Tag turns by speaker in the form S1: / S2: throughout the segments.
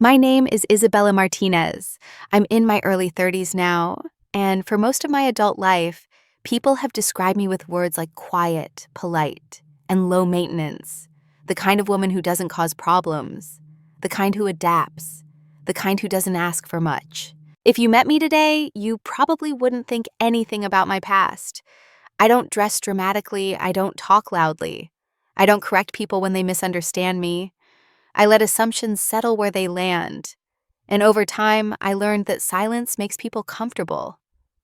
S1: My name is Isabella Martinez. I'm in my early 30s now, and for most of my adult life, people have described me with words like quiet, polite, and low maintenance. The kind of woman who doesn't cause problems, the kind who adapts, the kind who doesn't ask for much. If you met me today, you probably wouldn't think anything about my past. I don't dress dramatically, I don't talk loudly. I don't correct people when they misunderstand me. I let assumptions settle where they land. And over time, I learned that silence makes people comfortable,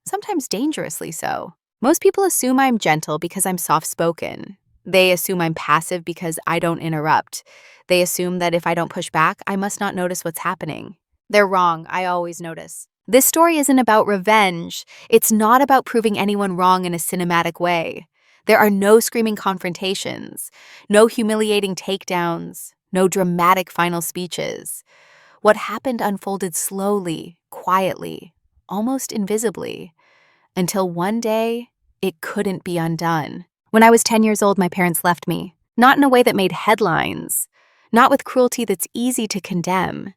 S1: sometimes dangerously so. Most people assume I'm gentle because I'm soft-spoken. They assume I'm passive because I don't interrupt. They assume that if I don't push back, I must not notice what's happening. They're wrong. I always notice. This story isn't about revenge. It's not about proving anyone wrong in a cinematic way. There are no screaming confrontations, no humiliating takedowns, no dramatic final speeches. What happened unfolded slowly, quietly, almost invisibly, until one day, it couldn't be undone. When I was 10 years old, my parents left me, not in a way that made headlines, not with cruelty that's easy to condemn.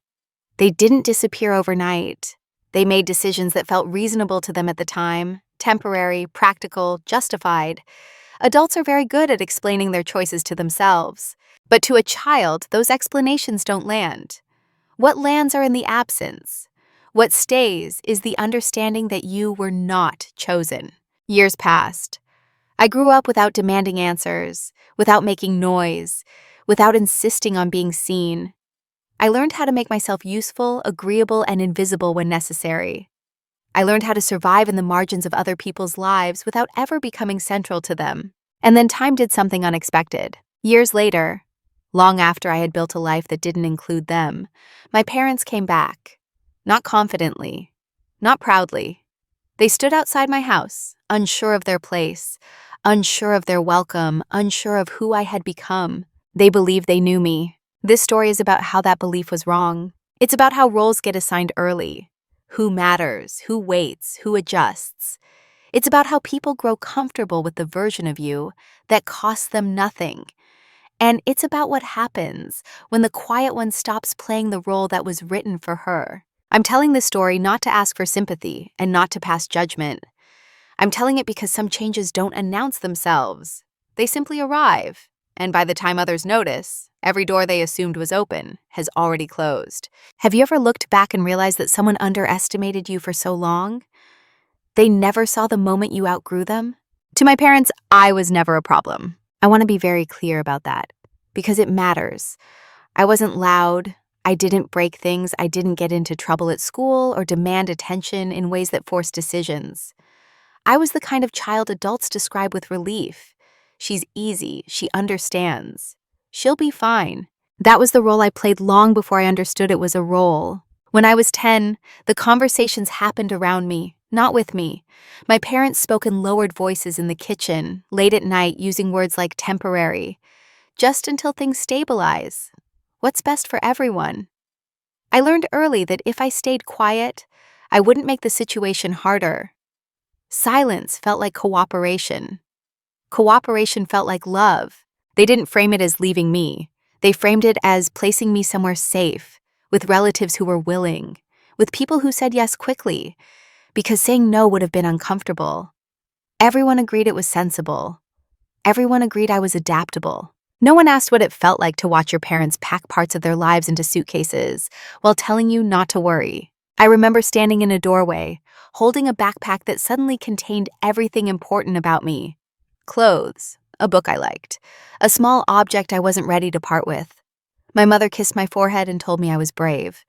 S1: They didn't disappear overnight. They made decisions that felt reasonable to them at the time, temporary, practical, justified. Adults are very good at explaining their choices to themselves. But to a child, those explanations don't land. What lands are in the absence. What stays is the understanding that you were not chosen. Years passed. I grew up without demanding answers, without making noise, without insisting on being seen. I learned how to make myself useful, agreeable, and invisible when necessary. I learned how to survive in the margins of other people's lives without ever becoming central to them. And then time did something unexpected. Years later, long after I had built a life that didn't include them, my parents came back. Not confidently, not proudly. They stood outside my house, unsure of their place, unsure of their welcome, unsure of who I had become. They believed they knew me. This story is about how that belief was wrong. It's about how roles get assigned early. Who matters, who waits, who adjusts. It's about how people grow comfortable with the version of you that costs them nothing. And it's about what happens when the quiet one stops playing the role that was written for her. I'm telling this story not to ask for sympathy and not to pass judgment. I'm telling it because some changes don't announce themselves. They simply arrive. And by the time others notice, every door they assumed was open has already closed. Have you ever looked back and realized that someone underestimated you for so long? They never saw the moment you outgrew them? To my parents, I was never a problem. I want to be very clear about that, because it matters. I wasn't loud. I didn't break things. I didn't get into trouble at school or demand attention in ways that forced decisions. I was the kind of child adults describe with relief. She's easy. She understands. She'll be fine. That was the role I played long before I understood it was a role. When I was 10, the conversations happened around me, not with me. My parents spoke in lowered voices in the kitchen, late at night, using words like temporary, just until things stabilize. What's best for everyone? I learned early that if I stayed quiet, I wouldn't make the situation harder. Silence felt like cooperation. Cooperation felt like love. They didn't frame it as leaving me. They framed it as placing me somewhere safe, with relatives who were willing, with people who said yes quickly, because saying no would have been uncomfortable. Everyone agreed it was sensible. Everyone agreed I was adaptable. No one asked what it felt like to watch your parents pack parts of their lives into suitcases while telling you not to worry. I remember standing in a doorway, holding a backpack that suddenly contained everything important about me. Clothes, a book I liked, a small object I wasn't ready to part with. My mother kissed my forehead and told me I was brave.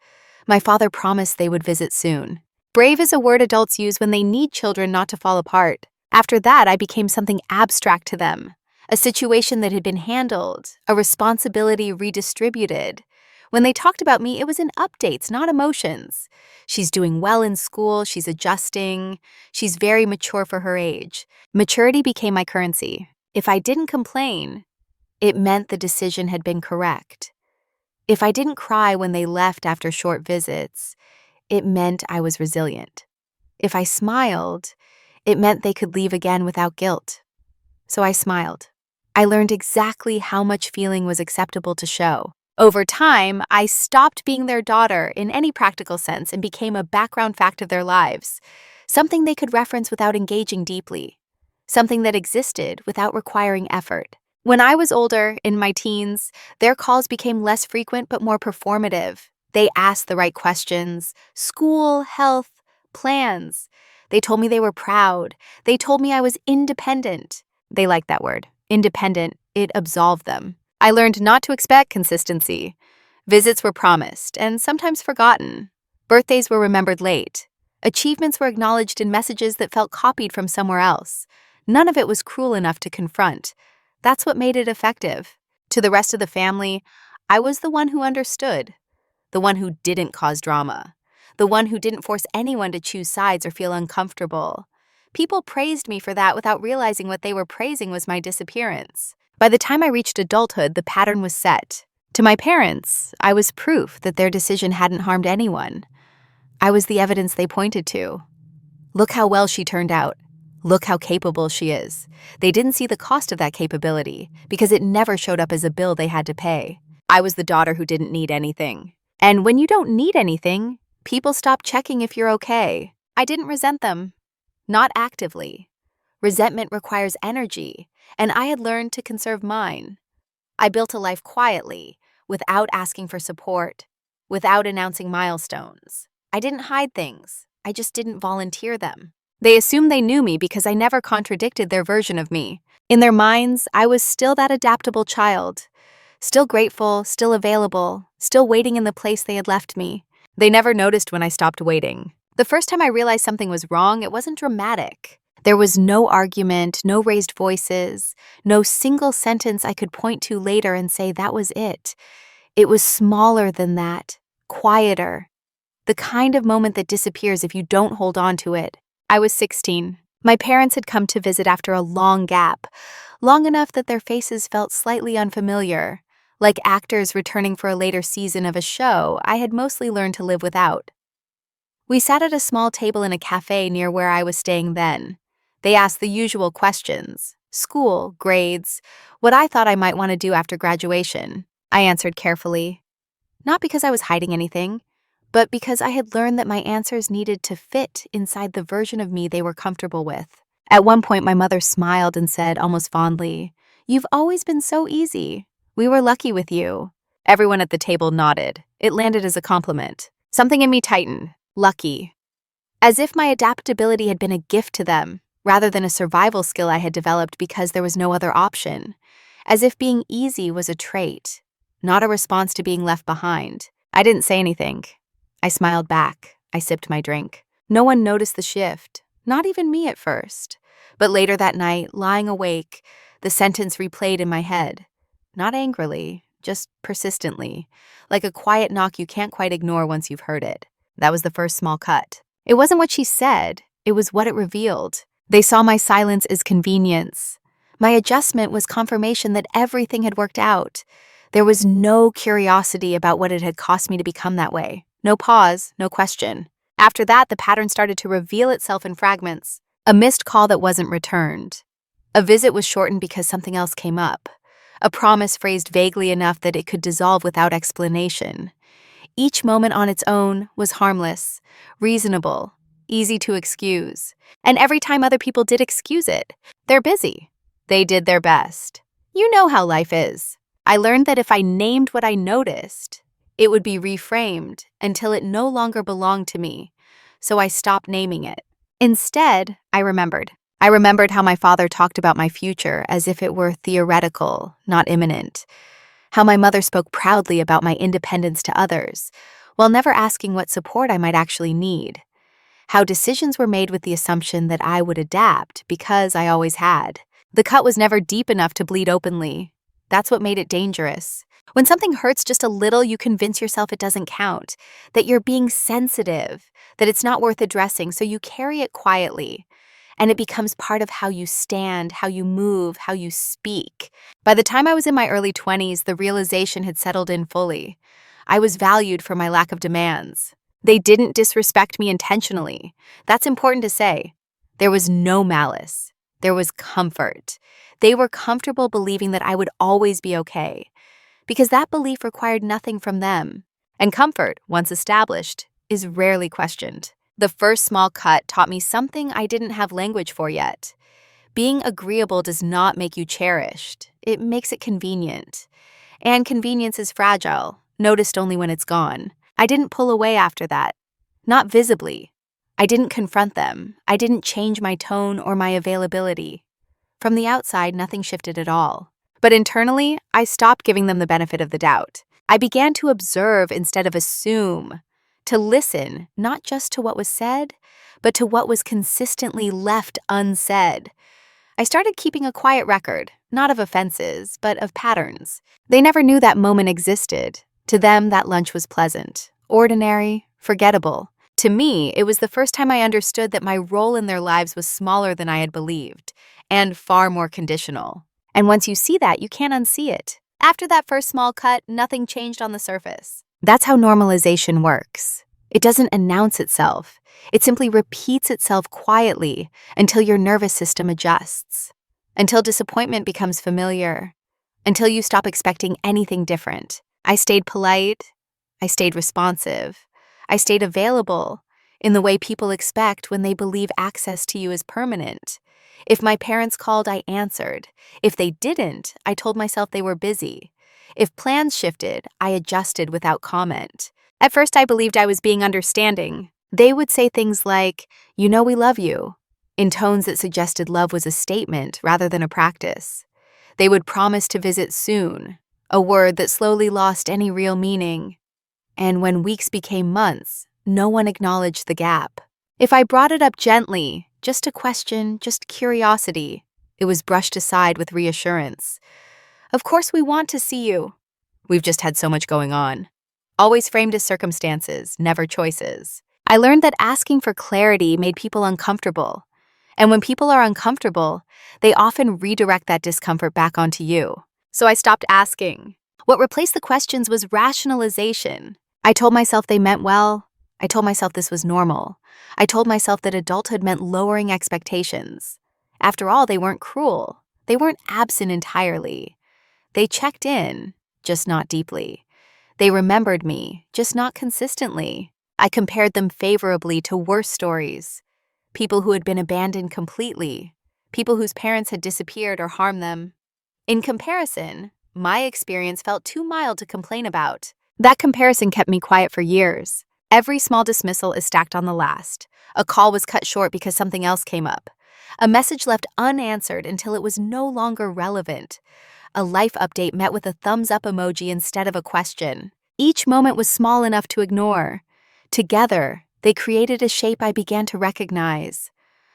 S1: My father promised they would visit soon. Brave is a word adults use when they need children not to fall apart. After that, I became something abstract to them. A situation that had been handled, a responsibility redistributed. When they talked about me, it was in updates, not emotions. She's doing well in school, she's adjusting, she's very mature for her age. Maturity became my currency. If I didn't complain, it meant the decision had been correct. If I didn't cry when they left after short visits, it meant I was resilient. If I smiled, it meant they could leave again without guilt. So I smiled. I learned exactly how much feeling was acceptable to show. Over time, I stopped being their daughter in any practical sense and became a background fact of their lives, something they could reference without engaging deeply, something that existed without requiring effort. When I was older, in my teens, their calls became less frequent but more performative. They asked the right questions: school, health, plans. They told me they were proud. They told me I was independent. They liked that word, independent. It absolved them. I learned not to expect consistency. Visits were promised and sometimes forgotten. Birthdays were remembered late. Achievements were acknowledged in messages that felt copied from somewhere else. None of it was cruel enough to confront. That's what made it effective. To the rest of the family, I was the one who understood, the one who didn't cause drama, the one who didn't force anyone to choose sides or feel uncomfortable. People praised me for that without realizing what they were praising was my disappearance. By the time I reached adulthood, the pattern was set. To my parents, I was proof that their decision hadn't harmed anyone. I was the evidence they pointed to. Look how well she turned out. Look how capable she is. They didn't see the cost of that capability because it never showed up as a bill they had to pay. I was the daughter who didn't need anything. And when you don't need anything, people stop checking if you're okay. I didn't resent them. Not actively. Resentment requires energy, and I had learned to conserve mine. I built a life quietly, without asking for support, without announcing milestones. I didn't hide things. I just didn't volunteer them. They assumed they knew me because I never contradicted their version of me. In their minds, I was still that adaptable child. Still grateful, still available, still waiting in the place they had left me. They never noticed when I stopped waiting. The first time I realized something was wrong, it wasn't dramatic. There was no argument, no raised voices, no single sentence I could point to later and say that was it. It was smaller than that, quieter. The kind of moment that disappears if you don't hold on to it. I was 16. My parents had come to visit after a long gap, long enough that their faces felt slightly unfamiliar, like actors returning for a later season of a show I had mostly learned to live without. We sat at a small table in a cafe near where I was staying then. They asked the usual questions: school, grades, what I thought I might want to do after graduation. I answered carefully, not because I was hiding anything, but because I had learned that my answers needed to fit inside the version of me they were comfortable with. At one point, my mother smiled and said, almost fondly, "You've always been so easy. We were lucky with you." Everyone at the table nodded. It landed as a compliment. Something in me tightened. Lucky. As if my adaptability had been a gift to them, rather than a survival skill I had developed because there was no other option. As if being easy was a trait, not a response to being left behind. I didn't say anything. I smiled back. I sipped my drink. No one noticed the shift, not even me at first. But later that night, lying awake, the sentence replayed in my head. Not angrily, just persistently, like a quiet knock you can't quite ignore once you've heard it. That was the first small cut. It wasn't what she said, it was what it revealed. They saw my silence as convenience. My adjustment was confirmation that everything had worked out. There was no curiosity about what it had cost me to become that way. No pause, no question. After that, the pattern started to reveal itself in fragments. A missed call that wasn't returned. A visit was shortened because something else came up. A promise phrased vaguely enough that it could dissolve without explanation. Each moment on its own was harmless, reasonable, easy to excuse. And every time other people did excuse it, they're busy. They did their best. You know how life is. I learned that if I named what I noticed, it would be reframed until it no longer belonged to me, so I stopped naming it. Instead, I remembered. I remembered how my father talked about my future as if it were theoretical, not imminent. How my mother spoke proudly about my independence to others, while never asking what support I might actually need. How decisions were made with the assumption that I would adapt because I always had. The cut was never deep enough to bleed openly. That's what made it dangerous. When something hurts just a little, you convince yourself it doesn't count, that you're being sensitive, that it's not worth addressing, so you carry it quietly. And it becomes part of how you stand, how you move, how you speak. By the time I was in my early 20s, the realization had settled in fully. I was valued for my lack of demands. They didn't disrespect me intentionally. That's important to say. There was no malice. There was comfort. They were comfortable believing that I would always be okay. because that belief required nothing from them. And comfort, once established, is rarely questioned. The first small cut taught me something I didn't have language for yet. Being agreeable does not make you cherished. It makes it convenient. And convenience is fragile, noticed only when it's gone. I didn't pull away after that. Not visibly. I didn't confront them. I didn't change my tone or my availability. From the outside, nothing shifted at all. But internally, I stopped giving them the benefit of the doubt. I began to observe instead of assume, to listen not just to what was said, but to what was consistently left unsaid. I started keeping a quiet record, not of offenses, but of patterns. They never knew that moment existed. To them, that lunch was pleasant, ordinary, forgettable. To me, it was the first time I understood that my role in their lives was smaller than I had believed, and far more conditional. And once you see that, you can't unsee it. After that first small cut, nothing changed on the surface. That's how normalization works. It doesn't announce itself. It simply repeats itself quietly until your nervous system adjusts, until disappointment becomes familiar, until you stop expecting anything different. I stayed polite. I stayed responsive. I stayed available in the way people expect when they believe access to you is permanent. If my parents called, I answered. If they didn't, I told myself they were busy. If plans shifted, I adjusted without comment. At first, I believed I was being understanding. They would say things like, "You know we love you," in tones that suggested love was a statement rather than a practice. They would promise to visit soon, a word that slowly lost any real meaning. And when weeks became months, no one acknowledged the gap. If I brought it up gently, just a question, just curiosity, it was brushed aside with reassurance. "Of course we want to see you. We've just had so much going on." Always framed as circumstances, never choices. I learned that asking for clarity made people uncomfortable. And when people are uncomfortable, they often redirect that discomfort back onto you. So I stopped asking. What replaced the questions was rationalization. I told myself they meant well. I told myself this was normal. I told myself that adulthood meant lowering expectations. After all, they weren't cruel. They weren't absent entirely. They checked in, just not deeply. They remembered me, just not consistently. I compared them favorably to worse stories. People who had been abandoned completely. People whose parents had disappeared or harmed them. In comparison, my experience felt too mild to complain about. That comparison kept me quiet for years. Every small dismissal is stacked on the last. A call was cut short because something else came up. A message left unanswered until it was no longer relevant. A life update met with a thumbs-up emoji instead of a question. Each moment was small enough to ignore. Together, they created a shape I began to recognize.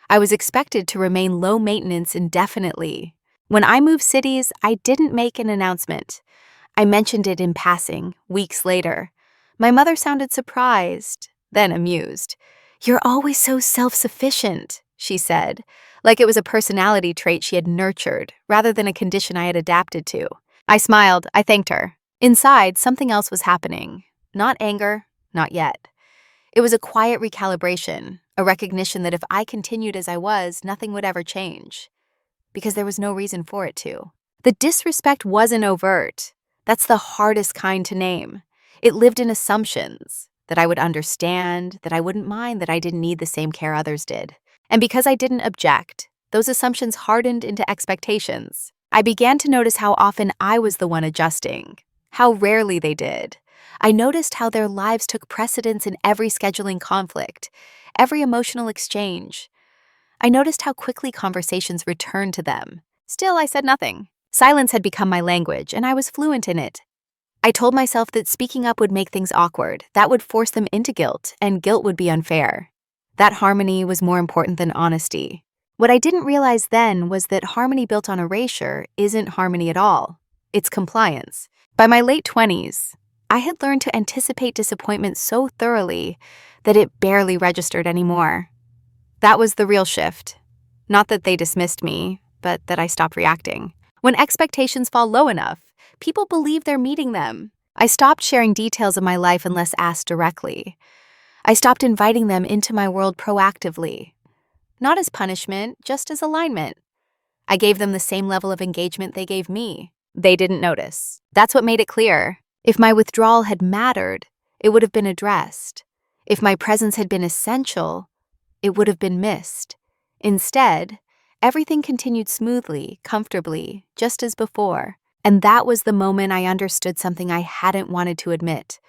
S1: I was expected to remain low maintenance indefinitely. When I moved cities, I didn't make an announcement. I mentioned it in passing, weeks later. My mother sounded surprised, then amused. "You're always so self-sufficient," she said, like it was a personality trait she had nurtured, rather than a condition I had adapted to. I smiled. I thanked her. Inside, something else was happening. Not anger, not yet. It was a quiet recalibration, a recognition that if I continued as I was, nothing would ever change. Because there was no reason for it to. The disrespect wasn't overt. That's the hardest kind to name. It lived in assumptions, that I would understand, that I wouldn't mind, that I didn't need the same care others did. And because I didn't object, those assumptions hardened into expectations. I began to notice how often I was the one adjusting, how rarely they did. I noticed how their lives took precedence in every scheduling conflict, every emotional exchange. I noticed how quickly conversations returned to them. Still, I said nothing. Silence had become my language, and I was fluent in it. I told myself that speaking up would make things awkward, that would force them into guilt, and guilt would be unfair. That harmony was more important than honesty. What I didn't realize then was that harmony built on erasure isn't harmony at all. It's compliance. By my late 20s, I had learned to anticipate disappointment so thoroughly that it barely registered anymore. That was the real shift. Not that they dismissed me, but that I stopped reacting. When expectations fall low enough, people believe they're meeting them. I stopped sharing details of my life unless asked directly. I stopped inviting them into my world proactively. Not as punishment, just as alignment. I gave them the same level of engagement they gave me. They didn't notice. That's what made it clear. If my withdrawal had mattered, it would have been addressed. If my presence had been essential, it would have been missed. Instead, everything continued smoothly, comfortably, just as before. And that was the moment I understood something I hadn't wanted to admit.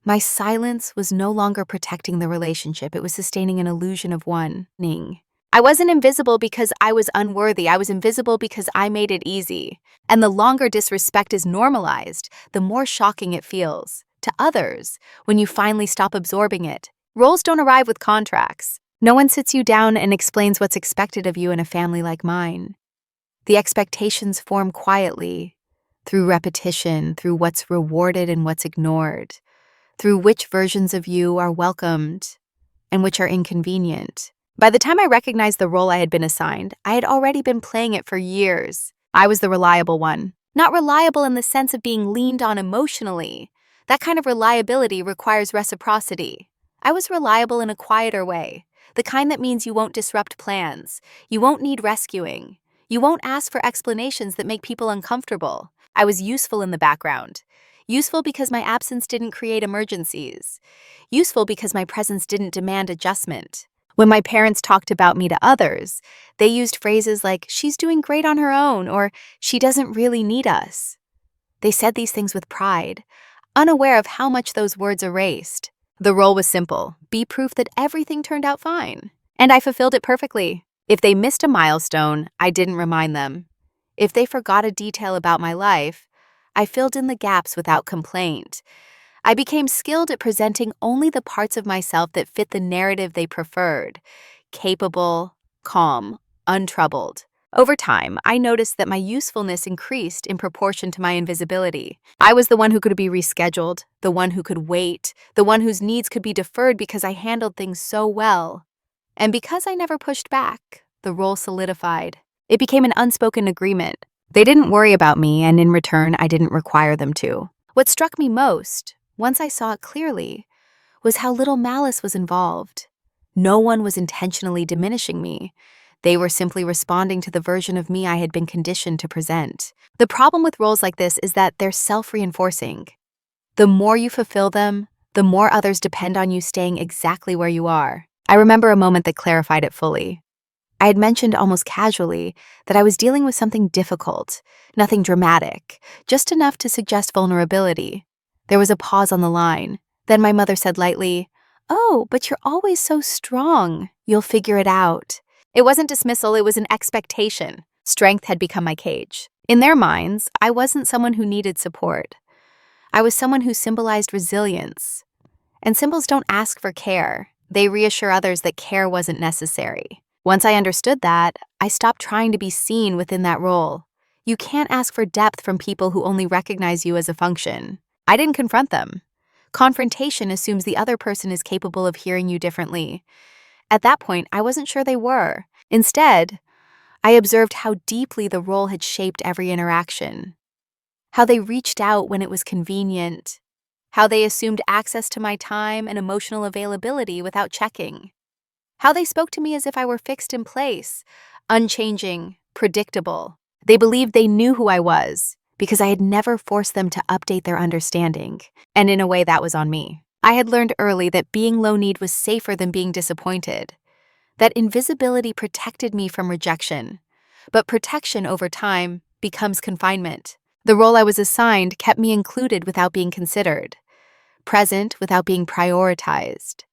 S1: My silence was no longer protecting the relationship, it was sustaining an illusion of one-ning. I wasn't invisible because I was unworthy, I was invisible because I made it easy. And the longer disrespect is normalized, the more shocking it feels. To others, when you finally stop absorbing it. Roles don't arrive with contracts. No one sits you down and explains what's expected of you in a family like mine. The expectations form quietly, through repetition, through what's rewarded and what's ignored, through which versions of you are welcomed and which are inconvenient. By the time I recognized the role I had been assigned, I had already been playing it for years. I was the reliable one. Not reliable in the sense of being leaned on emotionally. That kind of reliability requires reciprocity. I was reliable in a quieter way, the kind that means you won't disrupt plans, you won't need rescuing, you won't ask for explanations that make people uncomfortable. I was useful in the background. Useful because my absence didn't create emergencies. Useful because my presence didn't demand adjustment. When my parents talked about me to others, they used phrases like, "She's doing great on her own," or "She doesn't really need us." They said these things with pride, unaware of how much those words erased. The role was simple: be proof that everything turned out fine. And I fulfilled it perfectly. If they missed a milestone, I didn't remind them. If they forgot a detail about my life, I filled in the gaps without complaint. I became skilled at presenting only the parts of myself that fit the narrative they preferred: capable, calm, untroubled. Over time, I noticed that my usefulness increased in proportion to my invisibility. I was the one who could be rescheduled, the one who could wait, the one whose needs could be deferred because I handled things so well. And because I never pushed back, the role solidified. It became an unspoken agreement. They didn't worry about me, and in return, I didn't require them to. What struck me most, once I saw it clearly, was how little malice was involved. No one was intentionally diminishing me. They were simply responding to the version of me I had been conditioned to present. The problem with roles like this is that they're self-reinforcing. The more you fulfill them, the more others depend on you staying exactly where you are. I remember a moment that clarified it fully. I had mentioned almost casually that I was dealing with something difficult, nothing dramatic, just enough to suggest vulnerability. There was a pause on the line. Then my mother said lightly, "Oh, but you're always so strong. You'll figure it out." It wasn't dismissal, it was an expectation. Strength had become my cage. In their minds, I wasn't someone who needed support. I was someone who symbolized resilience. And symbols don't ask for care. They reassure others that care wasn't necessary. Once I understood that, I stopped trying to be seen within that role. You can't ask for depth from people who only recognize you as a function. I didn't confront them. Confrontation assumes the other person is capable of hearing you differently. At that point, I wasn't sure they were. Instead, I observed how deeply the role had shaped every interaction. How they reached out when it was convenient. How they assumed access to my time and emotional availability without checking. How they spoke to me as if I were fixed in place, unchanging, predictable. They believed they knew who I was because I had never forced them to update their understanding. And in a way, that was on me. I had learned early that being low need was safer than being disappointed. That invisibility protected me from rejection. But protection over time becomes confinement. The role I was assigned kept me included without being considered, present without being prioritized,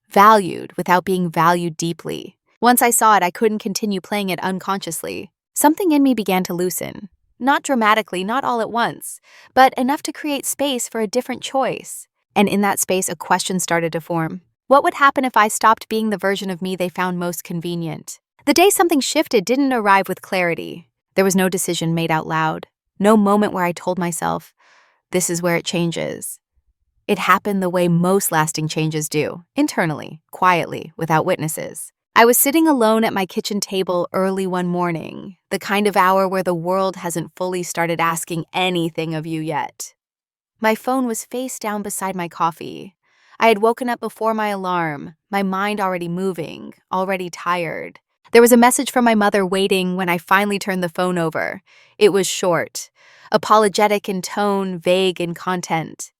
S1: valued without being valued deeply. Once I saw it, I couldn't continue playing it unconsciously. Something in me began to loosen. Not dramatically, not all at once, but enough to create space for a different choice. And in that space, a question started to form. What would happen if I stopped being the version of me they found most convenient? The day something shifted didn't arrive with clarity. There was no decision made out loud. No moment where I told myself, this is where it changes. It happened the way most lasting changes do, internally, quietly, without witnesses. I was sitting alone at my kitchen table early one morning, the kind of hour where the world hasn't fully started asking anything of you yet. My phone was face down beside my coffee. I had woken up before my alarm, my mind already moving, already tired. There was a message from my mother waiting when I finally turned the phone over. It was short, apologetic in tone, vague in content.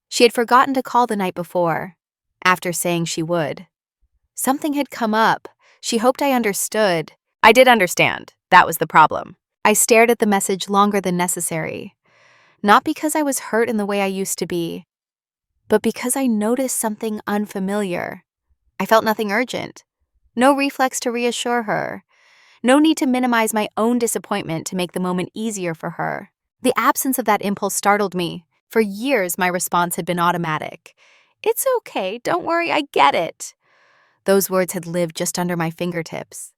S1: She had forgotten to call the night before, after saying she would. Something had come up. She hoped I understood. I did understand. That was the problem. I stared at the message longer than necessary. Not because I was hurt in the way I used to be, but because I noticed something unfamiliar. I felt nothing urgent. No reflex to reassure her. No need to minimize my own disappointment to make the moment easier for her. The absence of that impulse startled me. For years, my response had been automatic. "It's okay, don't worry, I get it." Those words had lived just under my fingertips,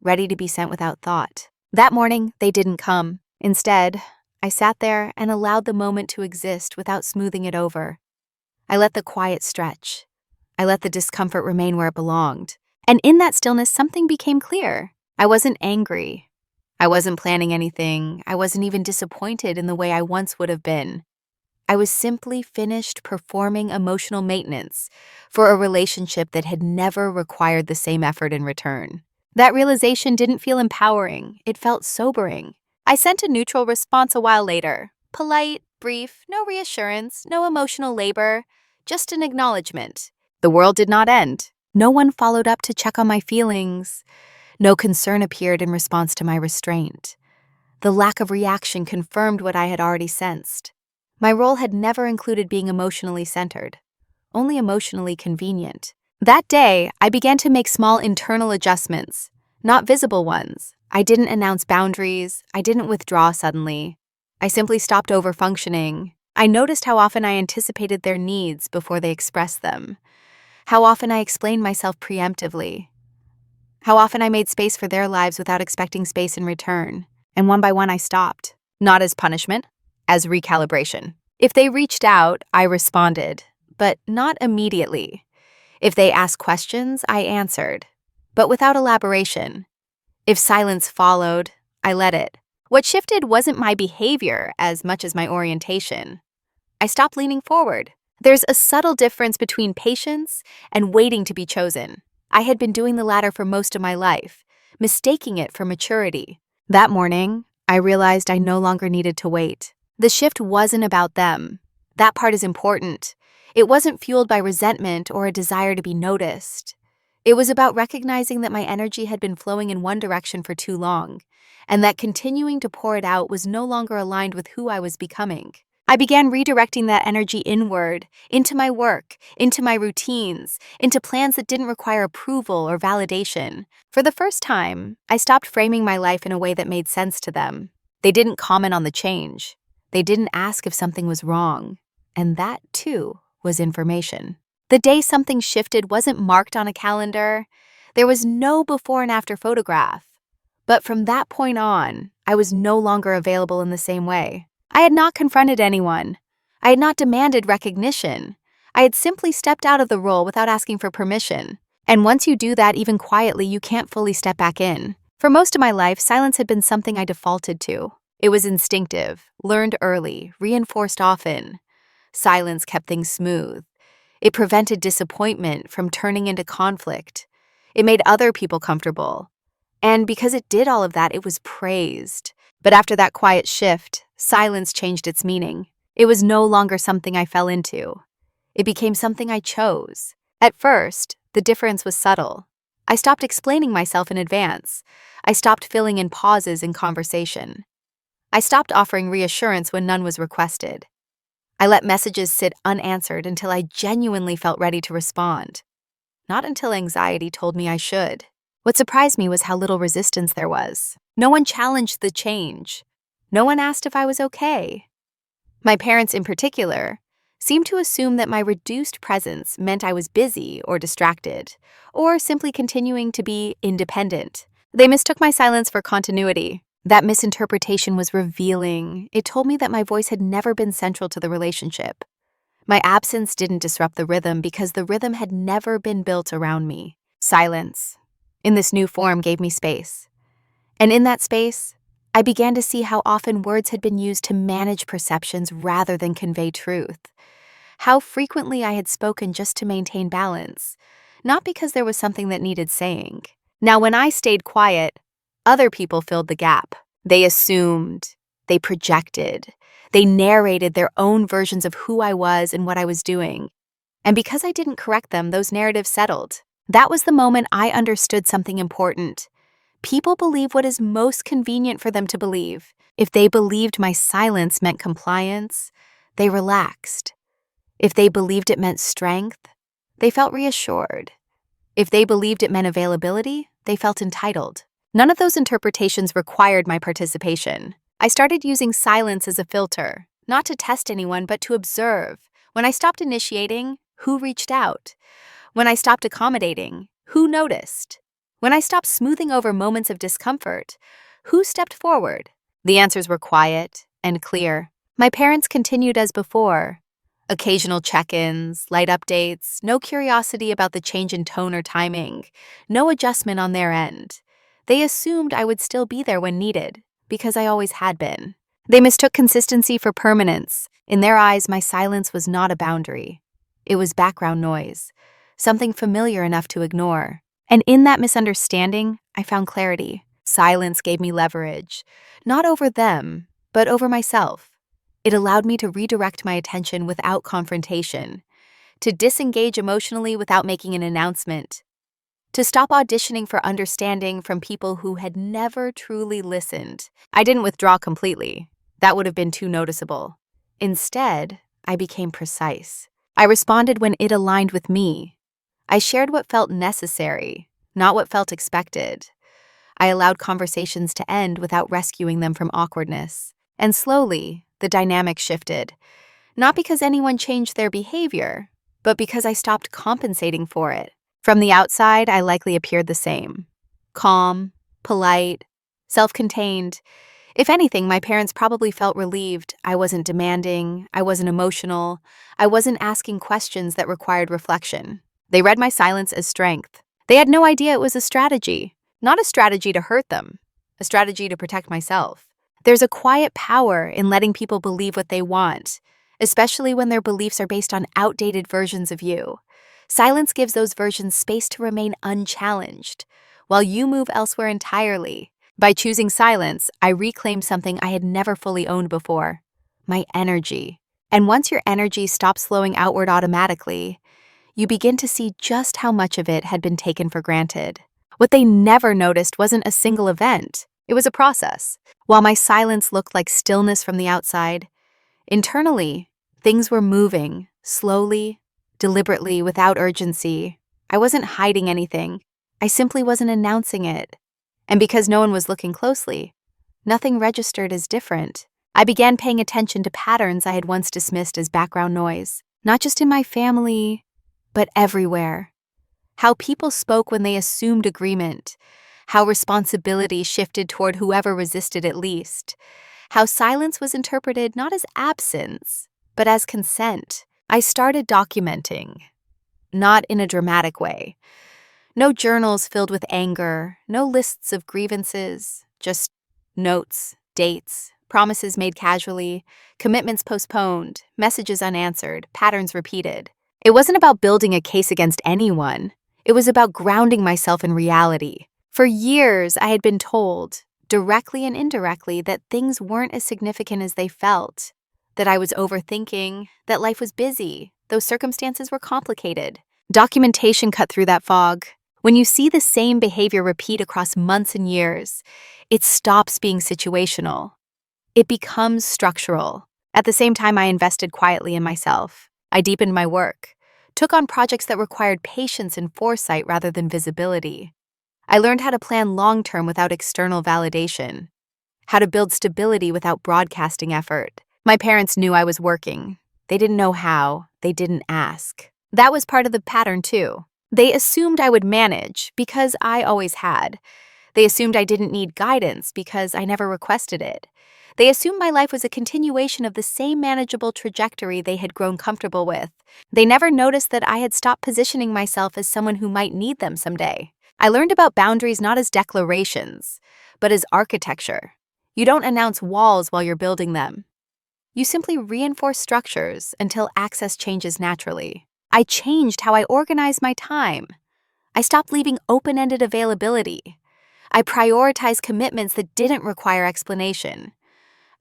S1: ready to be sent without thought. That morning, they didn't come. Instead, I sat there and allowed the moment to exist without smoothing it over. I let the quiet stretch. I let the discomfort remain where it belonged. And in that stillness, something became clear. I wasn't angry. I wasn't planning anything. I wasn't even disappointed in the way I once would have been. I was simply finished performing emotional maintenance for a relationship that had never required the same effort in return. That realization didn't feel empowering. It felt sobering. I sent a neutral response a while later. Polite, brief, no reassurance, no emotional labor, just an acknowledgement. The world did not end. No one followed up to check on my feelings. No concern appeared in response to my restraint. The lack of reaction confirmed what I had already sensed. My role had never included being emotionally centered, only emotionally convenient. That day, I began to make small internal adjustments, not visible ones. I didn't announce boundaries. I didn't withdraw suddenly. I simply stopped overfunctioning. I noticed how often I anticipated their needs before they expressed them. How often I explained myself preemptively. How often I made space for their lives without expecting space in return. And one by one I stopped. Not as punishment, as recalibration. If they reached out, I responded, but not immediately. If they asked questions, I answered, but without elaboration. If silence followed, I let it. What shifted wasn't my behavior as much as my orientation. I stopped leaning forward. There's a subtle difference between patience and waiting to be chosen. I had been doing the latter for most of my life, mistaking it for maturity. That morning, I realized I no longer needed to wait. The shift wasn't about them. That part is important. It wasn't fueled by resentment or a desire to be noticed. It was about recognizing that my energy had been flowing in one direction for too long, and that continuing to pour it out was no longer aligned with who I was becoming. I began redirecting that energy inward, into my work, into my routines, into plans that didn't require approval or validation. For the first time, I stopped framing my life in a way that made sense to them. They didn't comment on the change. They didn't ask if something was wrong. And that, too, was information. The day something shifted wasn't marked on a calendar. There was no before and after photograph. But from that point on, I was no longer available in the same way. I had not confronted anyone. I had not demanded recognition. I had simply stepped out of the role without asking for permission. And once you do that, even quietly, you can't fully step back in. For most of my life, silence had been something I defaulted to. It was instinctive, learned early, reinforced often. Silence kept things smooth. It prevented disappointment from turning into conflict. It made other people comfortable. And because it did all of that, it was praised. But after that quiet shift, silence changed its meaning. It was no longer something I fell into. It became something I chose. At first, the difference was subtle. I stopped explaining myself in advance. I stopped filling in pauses in conversation. I stopped offering reassurance when none was requested. I let messages sit unanswered until I genuinely felt ready to respond. Not until anxiety told me I should. What surprised me was how little resistance there was. No one challenged the change. No one asked if I was okay. My parents, in particular, seemed to assume that my reduced presence meant I was busy or distracted, or simply continuing to be independent. They mistook my silence for continuity. That misinterpretation was revealing. It told me that my voice had never been central to the relationship. My absence didn't disrupt the rhythm because the rhythm had never been built around me. Silence, in this new form, gave me space. And in that space, I began to see how often words had been used to manage perceptions rather than convey truth. How frequently I had spoken just to maintain balance, not because there was something that needed saying. Now, when I stayed quiet, other people filled the gap. They assumed, they projected, they narrated their own versions of who I was and what I was doing. And because I didn't correct them, those narratives settled. That was the moment I understood something important. People believe what is most convenient for them to believe. If they believed my silence meant compliance, they relaxed. If they believed it meant strength, they felt reassured. If they believed it meant availability, they felt entitled. None of those interpretations required my participation. I started using silence as a filter, not to test anyone, but to observe. When I stopped initiating, who reached out? When I stopped accommodating, who noticed? When I stopped smoothing over moments of discomfort, who stepped forward? The answers were quiet and clear. My parents continued as before. Occasional check-ins, light updates, no curiosity about the change in tone or timing, no adjustment on their end. They assumed I would still be there when needed, because I always had been. They mistook consistency for permanence. In their eyes, my silence was not a boundary. It was background noise, something familiar enough to ignore. And in that misunderstanding, I found clarity. Silence gave me leverage, not over them, but over myself. It allowed me to redirect my attention without confrontation, to disengage emotionally without making an announcement, to stop auditioning for understanding from people who had never truly listened. I didn't withdraw completely. That would have been too noticeable. Instead, I became precise. I responded when it aligned with me. I shared what felt necessary, not what felt expected. I allowed conversations to end without rescuing them from awkwardness. And slowly, the dynamic shifted. Not because anyone changed their behavior, but because I stopped compensating for it. From the outside, I likely appeared the same. Calm, polite, self-contained. If anything, my parents probably felt relieved. I wasn't demanding, I wasn't emotional, I wasn't asking questions that required reflection. They read my silence as strength. They had no idea it was a strategy. Not a strategy to hurt them, a strategy to protect myself. There's a quiet power in letting people believe what they want, especially when their beliefs are based on outdated versions of you. Silence gives those versions space to remain unchallenged, while you move elsewhere entirely. By choosing silence, I reclaimed something I had never fully owned before: my energy. And once your energy stops flowing outward automatically, you begin to see just how much of it had been taken for granted. What they never noticed wasn't a single event. It was a process. While my silence looked like stillness from the outside, internally, things were moving, slowly, deliberately, without urgency. I wasn't hiding anything. I simply wasn't announcing it. And because no one was looking closely, nothing registered as different. I began paying attention to patterns I had once dismissed as background noise, not just in my family, but everywhere. How people spoke when they assumed agreement, how responsibility shifted toward whoever resisted it least, how silence was interpreted not as absence, but as consent. I started documenting, not in a dramatic way. No journals filled with anger, no lists of grievances, just notes, dates, promises made casually, commitments postponed, messages unanswered, patterns repeated. It wasn't about building a case against anyone. It was about grounding myself in reality. For years, I had been told, directly and indirectly, that things weren't as significant as they felt, that I was overthinking, that life was busy, those circumstances were complicated. Documentation cut through that fog. When you see the same behavior repeat across months and years, it stops being situational. It becomes structural. At the same time, I invested quietly in myself. I deepened my work, took on projects that required patience and foresight rather than visibility. I learned how to plan long-term without external validation, how to build stability without broadcasting effort. My parents knew I was working. They didn't know how. They didn't ask. That was part of the pattern, too. They assumed I would manage because I always had. They assumed I didn't need guidance because I never requested it. They assumed my life was a continuation of the same manageable trajectory they had grown comfortable with. They never noticed that I had stopped positioning myself as someone who might need them someday. I learned about boundaries not as declarations, but as architecture. You don't announce walls while you're building them. You simply reinforce structures until access changes naturally. I changed how I organize my time. I stopped leaving open-ended availability. I prioritized commitments that didn't require explanation.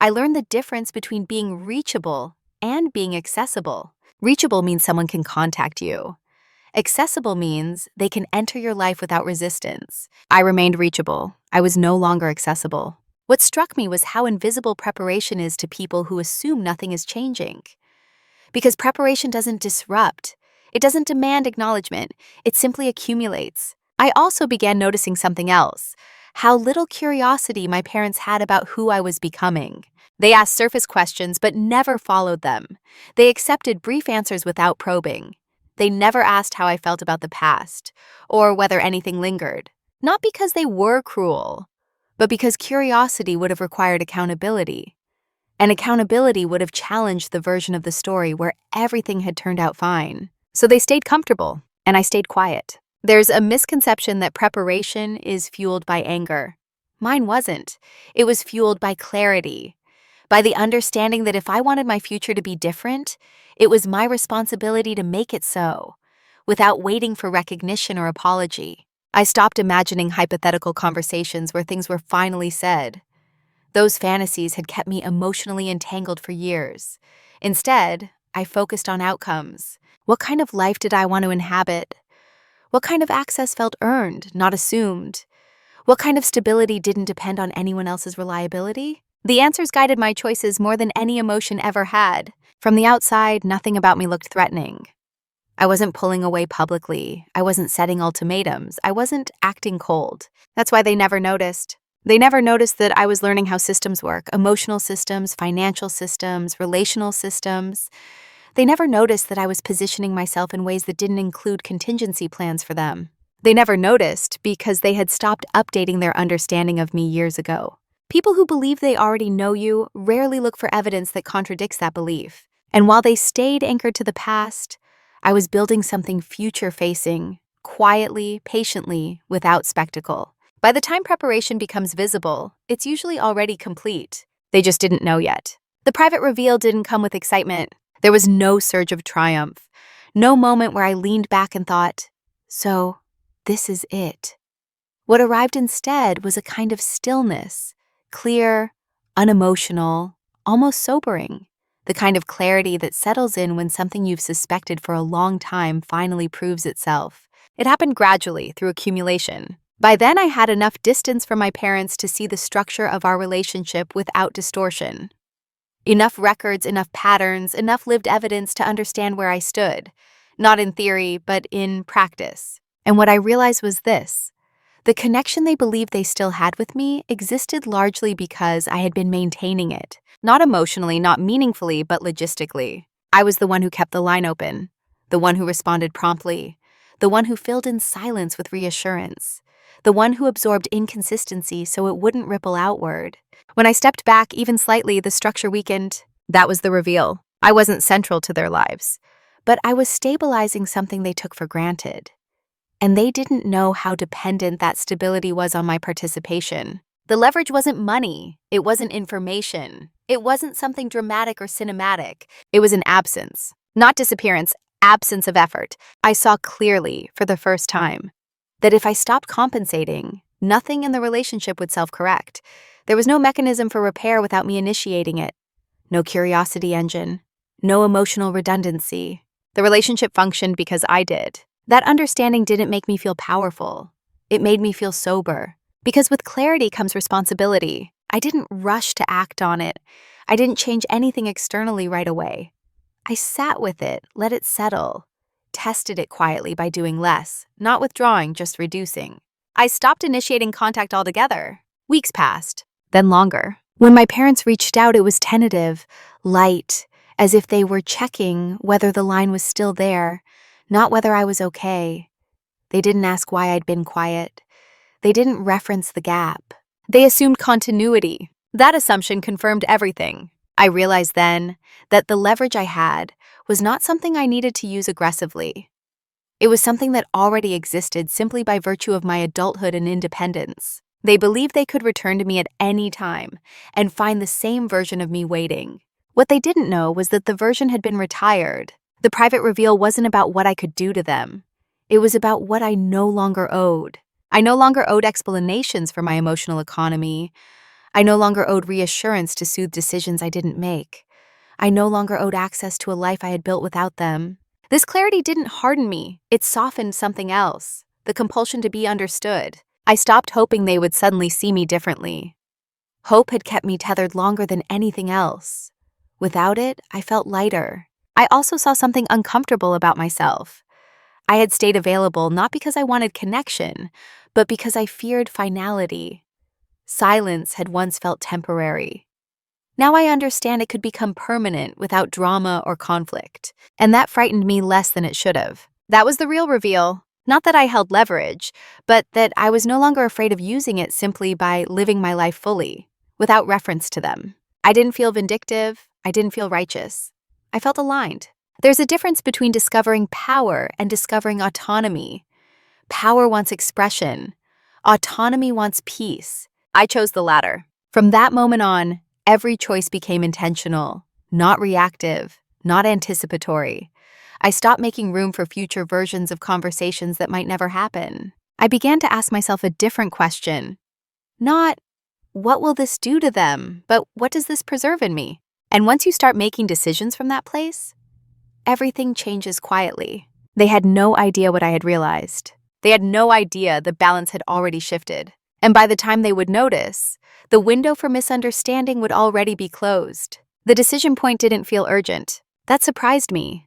S1: I learned the difference between being reachable and being accessible. Reachable means someone can contact you. Accessible means they can enter your life without resistance. I remained reachable. I was no longer accessible. What struck me was how invisible preparation is to people who assume nothing is changing. Because preparation doesn't disrupt. It doesn't demand acknowledgement. It simply accumulates. I also began noticing something else: how little curiosity my parents had about who I was becoming. They asked surface questions but never followed them. They accepted brief answers without probing. They never asked how I felt about the past, or whether anything lingered. Not because they were cruel, but because curiosity would have required accountability. And accountability would have challenged the version of the story where everything had turned out fine. So they stayed comfortable, and I stayed quiet. There's a misconception that preparation is fueled by anger. Mine wasn't. It was fueled by clarity, by the understanding that if I wanted my future to be different, it was my responsibility to make it so, without waiting for recognition or apology. I stopped imagining hypothetical conversations where things were finally said. Those fantasies had kept me emotionally entangled for years. Instead, I focused on outcomes. What kind of life did I want to inhabit? What kind of access felt earned, not assumed? What kind of stability didn't depend on anyone else's reliability? The answers guided my choices more than any emotion ever had. From the outside, nothing about me looked threatening. I wasn't pulling away publicly. I wasn't setting ultimatums. I wasn't acting cold. That's why they never noticed. They never noticed that I was learning how systems work: emotional systems, financial systems, relational systems. They never noticed that I was positioning myself in ways that didn't include contingency plans for them. They never noticed because they had stopped updating their understanding of me years ago. People who believe they already know you rarely look for evidence that contradicts that belief. And while they stayed anchored to the past, I was building something future-facing, quietly, patiently, without spectacle. By the time preparation becomes visible, it's usually already complete. They just didn't know yet. The private reveal didn't come with excitement. There was no surge of triumph, no moment where I leaned back and thought, so this is it. What arrived instead was a kind of stillness, clear, unemotional, almost sobering. The kind of clarity that settles in when something you've suspected for a long time finally proves itself. It happened gradually, through accumulation. By then, I had enough distance from my parents to see the structure of our relationship without distortion. Enough records, enough patterns, enough lived evidence to understand where I stood. Not in theory, but in practice. And what I realized was this: the connection they believed they still had with me existed largely because I had been maintaining it. Not emotionally, not meaningfully, but logistically. I was the one who kept the line open, the one who responded promptly, the one who filled in silence with reassurance, the one who absorbed inconsistency so it wouldn't ripple outward. When I stepped back even slightly, the structure weakened. That was the reveal. I wasn't central to their lives, but I was stabilizing something they took for granted. And they didn't know how dependent that stability was on my participation. The leverage wasn't money. It wasn't information. It wasn't something dramatic or cinematic. It was an absence. Not disappearance, absence of effort. I saw clearly, for the first time, that if I stopped compensating, nothing in the relationship would self-correct. There was no mechanism for repair without me initiating it. No curiosity engine. No emotional redundancy. The relationship functioned because I did. That understanding didn't make me feel powerful. It made me feel sober. Because with clarity comes responsibility. I didn't rush to act on it. I didn't change anything externally right away. I sat with it, let it settle. Tested it quietly by doing less, not withdrawing, just reducing. I stopped initiating contact altogether. Weeks passed, then longer. When my parents reached out, it was tentative, light, as if they were checking whether the line was still there, not whether I was okay. They didn't ask why I'd been quiet. They didn't reference the gap. They assumed continuity. That assumption confirmed everything. I realized then that the leverage I had was not something I needed to use aggressively. It was something that already existed simply by virtue of my adulthood and independence. They believed they could return to me at any time and find the same version of me waiting. What they didn't know was that the version had been retired. The private reveal wasn't about what I could do to them. It was about what I no longer owed. I no longer owed explanations for my emotional economy. I no longer owed reassurance to soothe decisions I didn't make. I no longer owed access to a life I had built without them. This clarity didn't harden me, it softened something else, the compulsion to be understood. I stopped hoping they would suddenly see me differently. Hope had kept me tethered longer than anything else. Without it, I felt lighter. I also saw something uncomfortable about myself. I had stayed available not because I wanted connection, but because I feared finality. Silence had once felt temporary. Now I understand it could become permanent without drama or conflict, and that frightened me less than it should have. That was the real reveal. Not that I held leverage, but that I was no longer afraid of using it simply by living my life fully, without reference to them. I didn't feel vindictive. I didn't feel righteous. I felt aligned. There's a difference between discovering power and discovering autonomy. Power wants expression. Autonomy wants peace. I chose the latter. From that moment on, every choice became intentional, not reactive, not anticipatory. I stopped making room for future versions of conversations that might never happen. I began to ask myself a different question. Not, what will this do to them, but what does this preserve in me? And once you start making decisions from that place, everything changes quietly. They had no idea what I had realized. They had no idea the balance had already shifted. And by the time they would notice, the window for misunderstanding would already be closed. The decision point didn't feel urgent. That surprised me.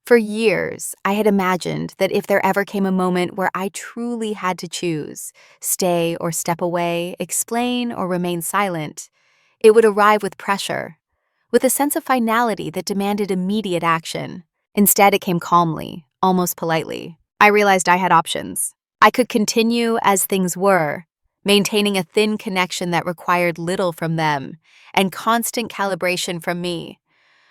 S1: For years, I had imagined that if there ever came a moment where I truly had to choose, stay or step away, explain or remain silent, it would arrive with pressure, with a sense of finality that demanded immediate action. Instead, it came calmly, almost politely. I realized I had options. I could continue as things were, maintaining a thin connection that required little from them and constant calibration from me.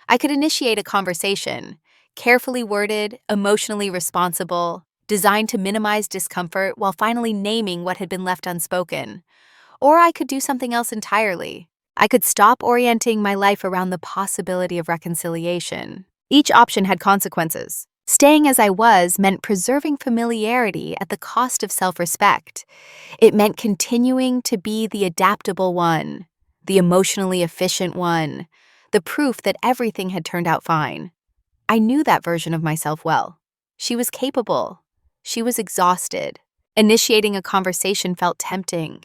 S1: I could initiate a conversation, carefully worded, emotionally responsible, designed to minimize discomfort while finally naming what had been left unspoken. Or I could do something else entirely. I could stop orienting my life around the possibility of reconciliation. Each option had consequences. Staying as I was meant preserving familiarity at the cost of self-respect. It meant continuing to be the adaptable one, the emotionally efficient one, the proof that everything had turned out fine. I knew that version of myself well. She was capable. She was exhausted. Initiating a conversation felt tempting.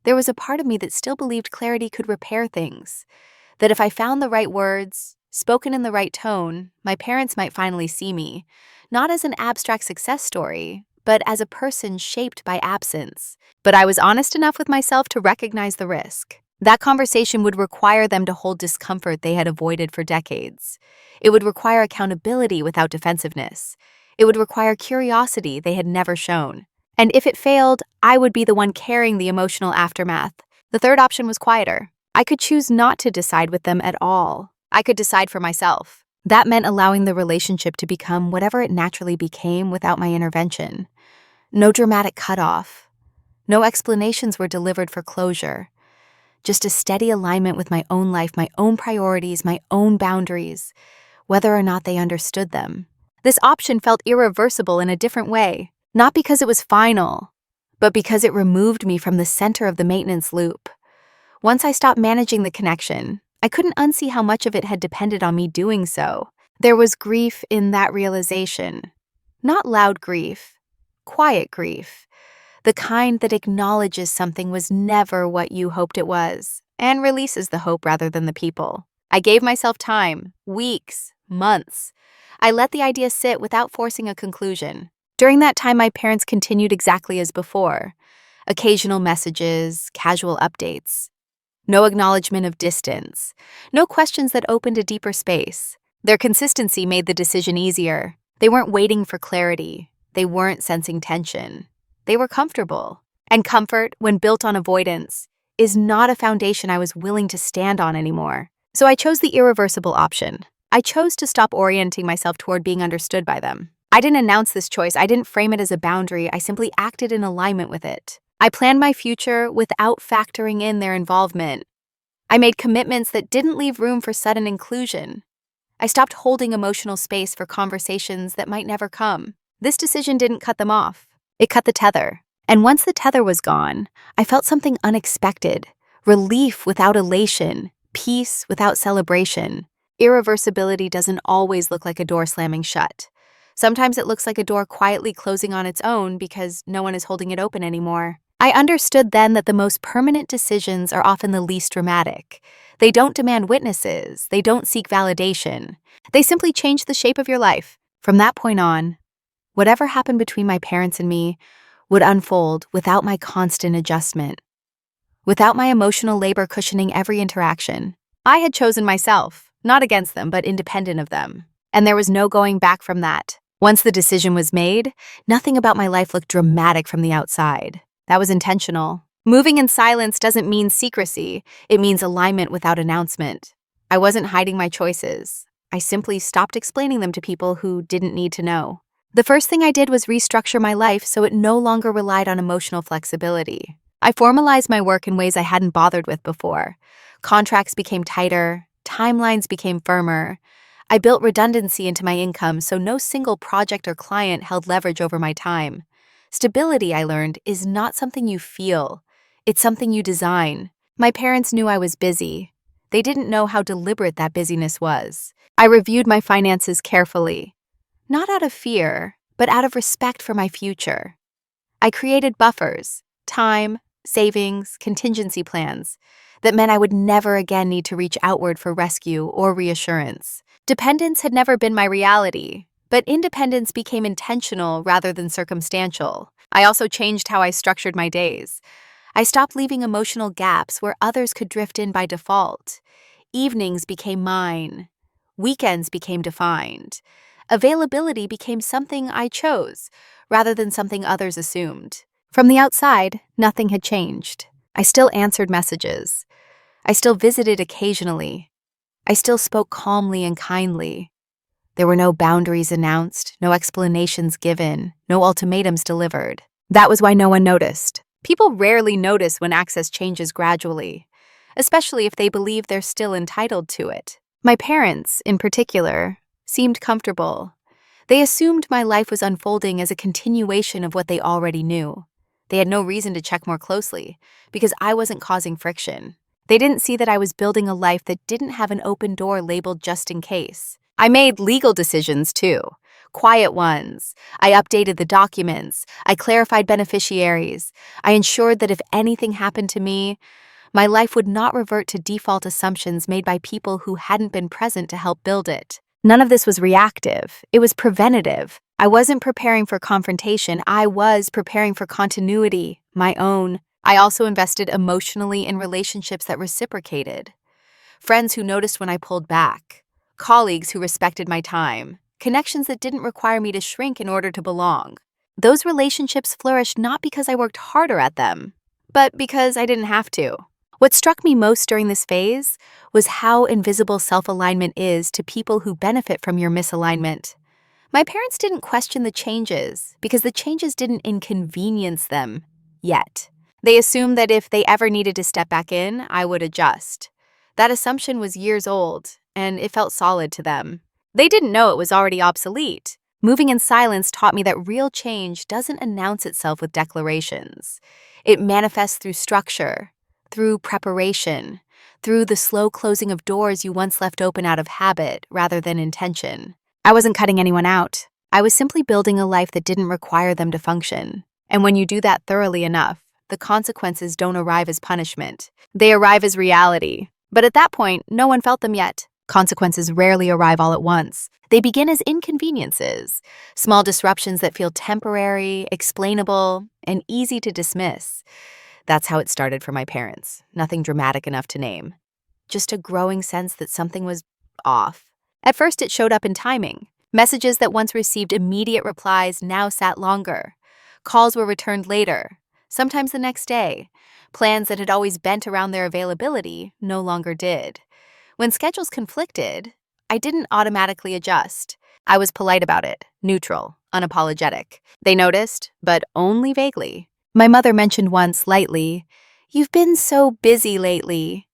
S1: There was a part of me that still believed clarity could repair things, that if I found the right words, spoken in the right tone, my parents might finally see me, not as an abstract success story, but as a person shaped by absence. But I was honest enough with myself to recognize the risk. That conversation would require them to hold discomfort they had avoided for decades. It would require accountability without defensiveness. It would require curiosity they had never shown. And if it failed, I would be the one carrying the emotional aftermath. The third option was quieter. I could choose not to decide with them at all. I could decide for myself. That meant allowing the relationship to become whatever it naturally became without my intervention. No dramatic cutoff. No explanations were delivered for closure. Just a steady alignment with my own life, my own priorities, my own boundaries, whether or not they understood them. This option felt irreversible in a different way. Not because it was final, but because it removed me from the center of the maintenance loop. Once I stopped managing the connection, I couldn't unsee how much of it had depended on me doing so. There was grief in that realization. Not loud grief, quiet grief. The kind that acknowledges something was never what you hoped it was, and releases the hope rather than the people. I gave myself time, weeks, months. I let the idea sit without forcing a conclusion. During that time, my parents continued exactly as before. Occasional messages, casual updates. No acknowledgement of distance. No questions that opened a deeper space. Their consistency made the decision easier. They weren't waiting for clarity. They weren't sensing tension. They were comfortable. And comfort, when built on avoidance, is not a foundation I was willing to stand on anymore. So I chose the irreversible option. I chose to stop orienting myself toward being understood by them. I didn't announce this choice. I didn't frame it as a boundary. I simply acted in alignment with it. I planned my future without factoring in their involvement. I made commitments that didn't leave room for sudden inclusion. I stopped holding emotional space for conversations that might never come. This decision didn't cut them off. It cut the tether. And once the tether was gone, I felt something unexpected. Relief without elation, peace without celebration. Irreversibility doesn't always look like a door slamming shut. Sometimes it looks like a door quietly closing on its own because no one is holding it open anymore. I understood then that the most permanent decisions are often the least dramatic. They don't demand witnesses. They don't seek validation. They simply change the shape of your life. From that point on, whatever happened between my parents and me would unfold without my constant adjustment, without my emotional labor cushioning every interaction. I had chosen myself, not against them, but independent of them. And there was no going back from that. Once the decision was made, nothing about my life looked dramatic from the outside. That was intentional. Moving in silence doesn't mean secrecy. It means alignment without announcement. I wasn't hiding my choices. I simply stopped explaining them to people who didn't need to know. The first thing I did was restructure my life so it no longer relied on emotional flexibility. I formalized my work in ways I hadn't bothered with before. Contracts became tighter. Timelines became firmer. I built redundancy into my income so no single project or client held leverage over my time. Stability, I learned, is not something you feel. It's something you design. My parents knew I was busy. They didn't know how deliberate that busyness was. I reviewed my finances carefully, not out of fear, but out of respect for my future. I created buffers, time, savings, contingency plans that meant I would never again need to reach outward for rescue or reassurance. Dependence had never been my reality, but independence became intentional rather than circumstantial. I also changed how I structured my days. I stopped leaving emotional gaps where others could drift in by default. Evenings became mine. Weekends became defined. Availability became something I chose, rather than something others assumed. From the outside, nothing had changed. I still answered messages. I still visited occasionally. I still spoke calmly and kindly. There were no boundaries announced, no explanations given, no ultimatums delivered. That was why no one noticed. People rarely notice when access changes gradually, especially if they believe they're still entitled to it. My parents, in particular, seemed comfortable. They assumed my life was unfolding as a continuation of what they already knew. They had no reason to check more closely, because I wasn't causing friction. They didn't see that I was building a life that didn't have an open door labeled just in case. I made legal decisions too, quiet ones. I updated the documents. I clarified beneficiaries. I ensured that if anything happened to me, my life would not revert to default assumptions made by people who hadn't been present to help build it. None of this was reactive. It was preventative. I wasn't preparing for confrontation. I was preparing for continuity, my own. I also invested emotionally in relationships that reciprocated. Friends who noticed when I pulled back. Colleagues who respected my time. Connections that didn't require me to shrink in order to belong. Those relationships flourished not because I worked harder at them, but because I didn't have to. What struck me most during this phase was how invisible self-alignment is to people who benefit from your misalignment. My parents didn't question the changes because the changes didn't inconvenience them yet. They assumed that if they ever needed to step back in, I would adjust. That assumption was years old, and it felt solid to them. They didn't know it was already obsolete. Moving in silence taught me that real change doesn't announce itself with declarations. It manifests through structure, through preparation, through the slow closing of doors you once left open out of habit rather than intention. I wasn't cutting anyone out. I was simply building a life that didn't require them to function. And when you do that thoroughly enough, the consequences don't arrive as punishment. They arrive as reality. But at that point, no one felt them yet. Consequences rarely arrive all at once. They begin as inconveniences, small disruptions that feel temporary, explainable, and easy to dismiss. That's how it started for my parents. Nothing dramatic enough to name. Just a growing sense that something was off. At first, it showed up in timing. Messages that once received immediate replies now sat longer. Calls were returned later, sometimes the next day. Plans that had always bent around their availability no longer did. When schedules conflicted, I didn't automatically adjust. I was polite about it, neutral, unapologetic. They noticed, but only vaguely. My mother mentioned once, lightly, "You've been so busy lately."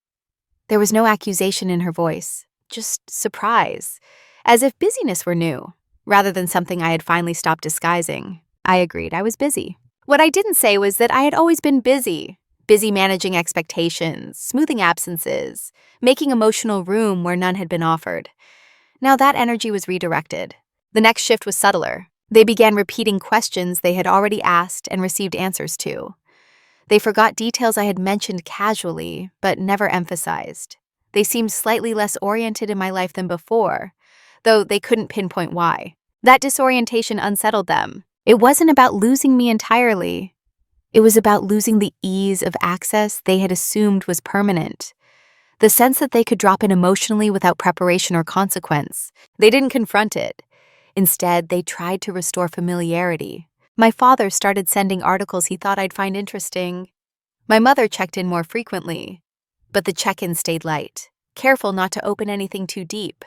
S1: There was no accusation in her voice, just surprise, as if busyness were new. rather than something I had finally stopped disguising. I agreed I was busy. What I didn't say was that I had always been busy. Busy managing expectations, smoothing absences, making emotional room where none had been offered. Now that energy was redirected. The next shift was subtler. They began repeating questions they had already asked and received answers to. They forgot details I had mentioned casually, but never emphasized. They seemed slightly less oriented in my life than before, though they couldn't pinpoint why. That disorientation unsettled them. It wasn't about losing me entirely. It was about losing the ease of access they had assumed was permanent. The sense that they could drop in emotionally without preparation or consequence. They didn't confront it. Instead, they tried to restore familiarity. My father started sending articles he thought I'd find interesting. My mother checked in more frequently, but the check-in stayed light, careful not to open anything too deep.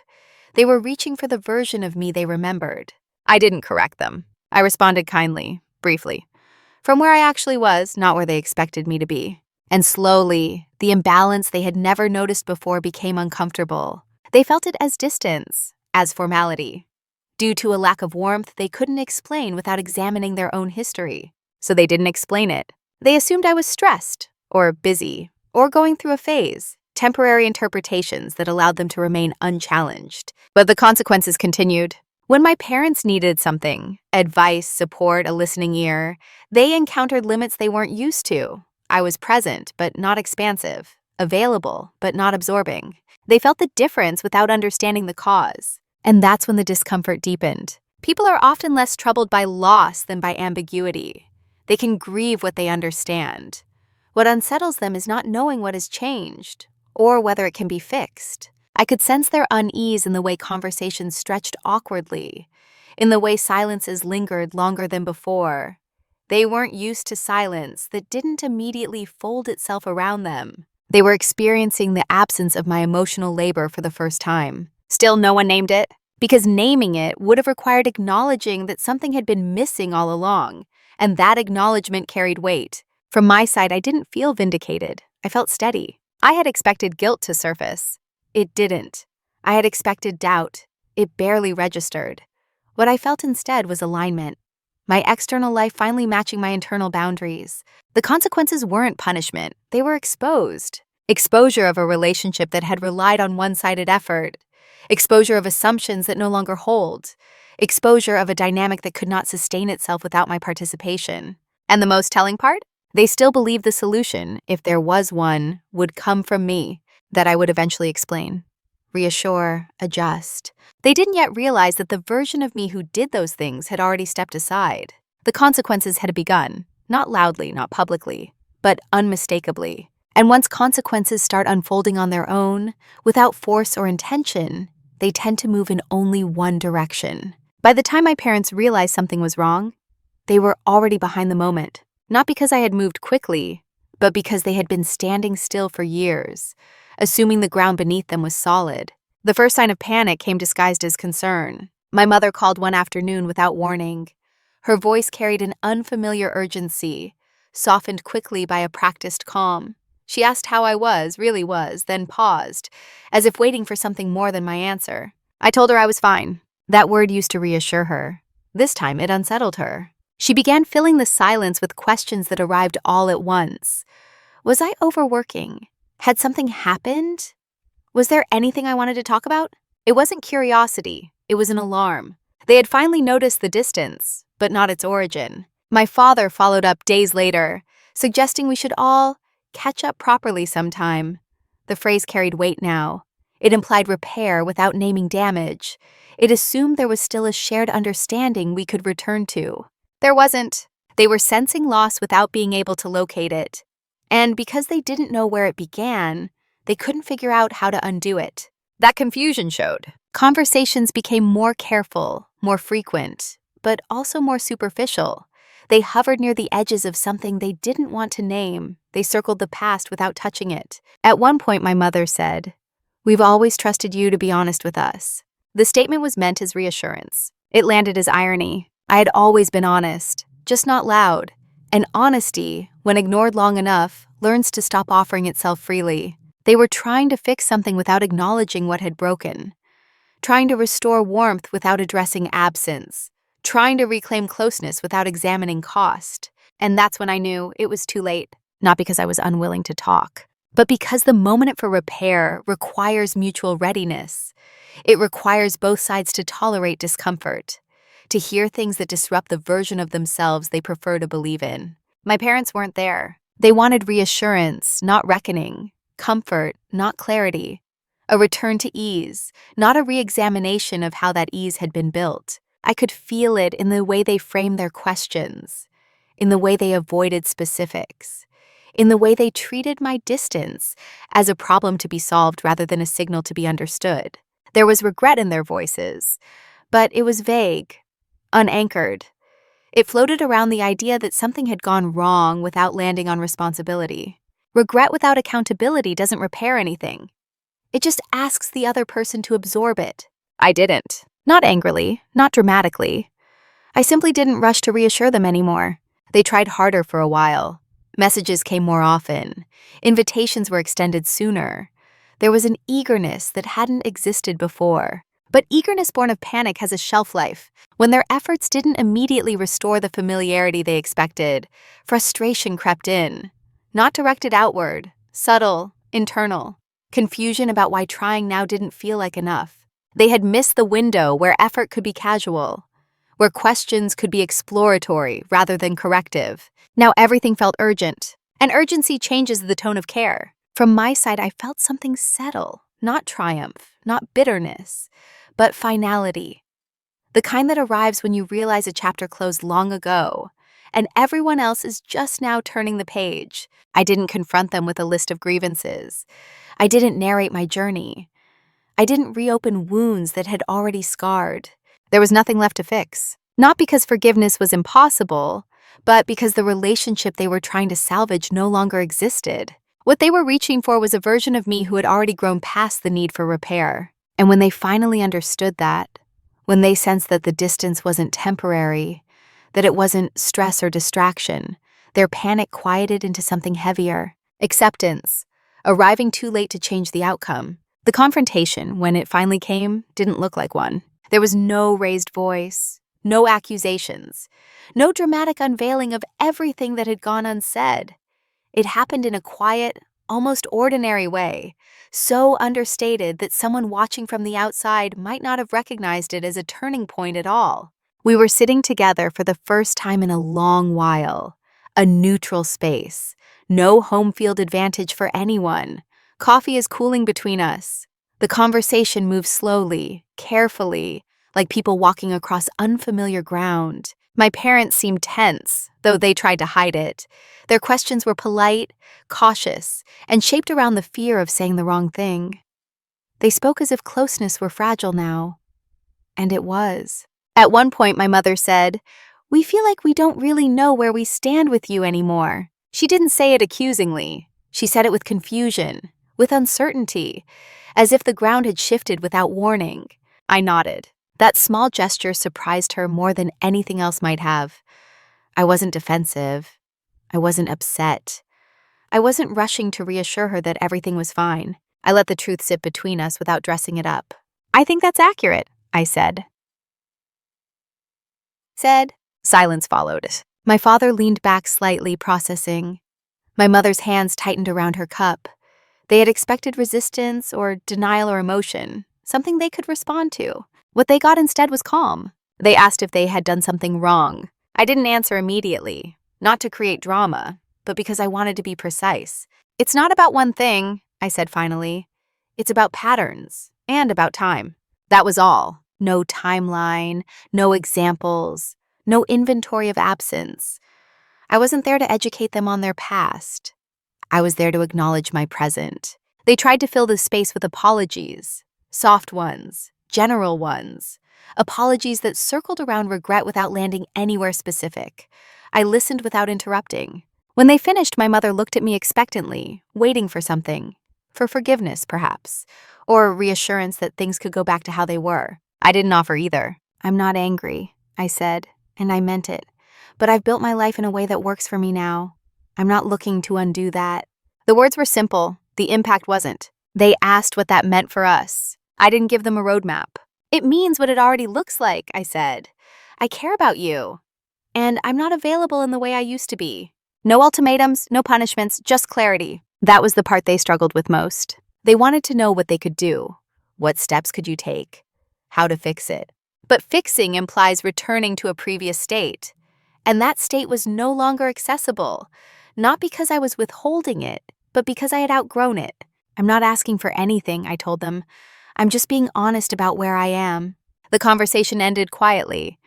S1: They were reaching for the version of me they remembered. I didn't correct them. I responded kindly, briefly, from where I actually was, not where they expected me to be. And slowly, the imbalance they had never noticed before became uncomfortable. They felt it as distance, as formality. Due to a lack of warmth they couldn't explain without examining their own history. So they didn't explain it. They assumed I was stressed, or busy, or going through a phase, temporary interpretations that allowed them to remain unchallenged. But the consequences continued. When my parents needed something, advice, support, a listening ear, they encountered limits they weren't used to. I was present, but not expansive, available, but not absorbing. They felt the difference without understanding the cause. And that's when the discomfort deepened. People are often less troubled by loss than by ambiguity. They can grieve what they understand. What unsettles them is not knowing what has changed, or whether it can be fixed. I could sense their unease in the way conversations stretched awkwardly, in the way silences lingered longer than before. They weren't used to silence that didn't immediately fold itself around them. They were experiencing the absence of my emotional labor for the first time. Still, no one named it, because naming it would have required acknowledging that something had been missing all along, and that acknowledgement carried weight. From my side, I didn't feel vindicated. I felt steady. I had expected guilt to surface. It didn't. I had expected doubt. It barely registered. What I felt instead was alignment. My external life finally matching my internal boundaries. The consequences weren't punishment. They were exposed. Exposure of a relationship that had relied on one-sided effort. Exposure of assumptions that no longer hold. Exposure of a dynamic that could not sustain itself without my participation. And the most telling part? They still believed the solution, if there was one, would come from me, that I would eventually explain, reassure, adjust. They didn't yet realize that the version of me who did those things had already stepped aside. The consequences had begun, not loudly, not publicly, but unmistakably. And once consequences start unfolding on their own, without force or intention, they tend to move in only one direction. By the time my parents realized something was wrong, they were already behind the moment. Not because I had moved quickly, but because they had been standing still for years, assuming the ground beneath them was solid. The first sign of panic came disguised as concern. My mother called one afternoon without warning. Her voice carried an unfamiliar urgency, softened quickly by a practiced calm. She asked how I really was, then paused, as if waiting for something more than my answer. I told her I was fine. That word used to reassure her. This time it unsettled her. She began filling the silence with questions that arrived all at once. Was I overworking? Had something happened? Was there anything I wanted to talk about? It wasn't curiosity. It was an alarm. They had finally noticed the distance, but not its origin. My father followed up days later, suggesting we should all catch up properly sometime. The phrase carried weight now. It implied repair without naming damage. It assumed there was still a shared understanding we could return to. There wasn't. They were sensing loss without being able to locate it. And because they didn't know where it began, they couldn't figure out how to undo it. That confusion showed. Conversations became more careful, more frequent, but also more superficial. They hovered near the edges of something they didn't want to name. They circled the past without touching it. At one point, my mother said, "We've always trusted you to be honest with us." The statement was meant as reassurance. It landed as irony. I had always been honest, just not loud. And honesty, when ignored long enough, learns to stop offering itself freely. They were trying to fix something without acknowledging what had broken. trying to restore warmth without addressing absence, trying to reclaim closeness without examining cost. And that's when I knew it was too late, not because I was unwilling to talk, but because the moment for repair requires mutual readiness. It requires both sides to tolerate discomfort, to hear things that disrupt the version of themselves they prefer to believe in. My parents weren't there. They wanted reassurance, not reckoning, comfort, not clarity, a return to ease, not a re-examination of how that ease had been built. I could feel it in the way they framed their questions, in the way they avoided specifics, in the way they treated my distance as a problem to be solved rather than a signal to be understood. There was regret in their voices, but it was vague, unanchored. It floated around the idea that something had gone wrong without landing on responsibility. Regret without accountability doesn't repair anything. It just asks the other person to absorb it. I didn't. Not angrily, not dramatically. I simply didn't rush to reassure them anymore. They tried harder for a while. Messages came more often. Invitations were extended sooner. There was an eagerness that hadn't existed before. But eagerness born of panic has a shelf life. When their efforts didn't immediately restore the familiarity they expected, frustration crept in. Not directed outward, subtle, internal. Confusion about why trying now didn't feel like enough. They had missed the window where effort could be casual, where questions could be exploratory rather than corrective. Now everything felt urgent, and urgency changes the tone of care. From my side, I felt something settle, not triumph, not bitterness, but finality. The kind that arrives when you realize a chapter closed long ago, and everyone else is just now turning the page. I didn't confront them with a list of grievances. I didn't narrate my journey. I didn't reopen wounds that had already scarred. There was nothing left to fix. Not because forgiveness was impossible, but because the relationship they were trying to salvage no longer existed. What they were reaching for was a version of me who had already grown past the need for repair. And when they finally understood that, when they sensed that the distance wasn't temporary, that it wasn't stress or distraction, their panic quieted into something heavier. Acceptance, arriving too late to change the outcome. The confrontation, when it finally came, didn't look like one. There was no raised voice, no accusations, no dramatic unveiling of everything that had gone unsaid. It happened in a quiet, almost ordinary way, so understated that someone watching from the outside might not have recognized it as a turning point at all. We were sitting together for the first time in a long while, a neutral space, no home field advantage for anyone. Coffee is cooling between us. The conversation moves slowly, carefully, like people walking across unfamiliar ground. My parents seemed tense, though they tried to hide it. Their questions were polite, cautious, and shaped around the fear of saying the wrong thing. They spoke as if closeness were fragile now. And it was. At one point, my mother said, "We feel like we don't really know where we stand with you anymore." She didn't say it accusingly. She said it with confusion, with uncertainty, as if the ground had shifted without warning. I nodded. That small gesture surprised her more than anything else might have. I wasn't defensive. I wasn't upset. I wasn't rushing to reassure her that everything was fine. I let the truth sit between us without dressing it up. "I think that's accurate," I said. Silence followed. My father leaned back slightly, processing. My mother's hands tightened around her cup. They had expected resistance or denial or emotion, something they could respond to. What they got instead was calm. They asked if they had done something wrong. I didn't answer immediately, not to create drama, but because I wanted to be precise. "It's not about one thing," I said finally. "It's about patterns and about time." That was all. No timeline, no examples, no inventory of absence. I wasn't there to educate them on their past. I was there to acknowledge my present. They tried to fill the space with apologies, soft ones, general ones, apologies that circled around regret without landing anywhere specific. I listened without interrupting. When they finished, my mother looked at me expectantly, waiting for something. For forgiveness, perhaps, or reassurance that things could go back to how they were. I didn't offer either. "I'm not angry," I said, and I meant it. "But I've built my life in a way that works for me now. I'm not looking to undo that." The words were simple. The impact wasn't. They asked what that meant for us. I didn't give them a roadmap. It means what it already looks like, I said. I care about you, and I'm not available in the way I used to be. No ultimatums, no punishments, just clarity. That was the part they struggled with most. They wanted to know what they could do. What steps could you take? How to fix it? But fixing implies returning to a previous state. And that state was no longer accessible, not because I was withholding it, but because I had outgrown it. I'm not asking for anything, I told them. I'm just being honest about where I am. The conversation ended quietly.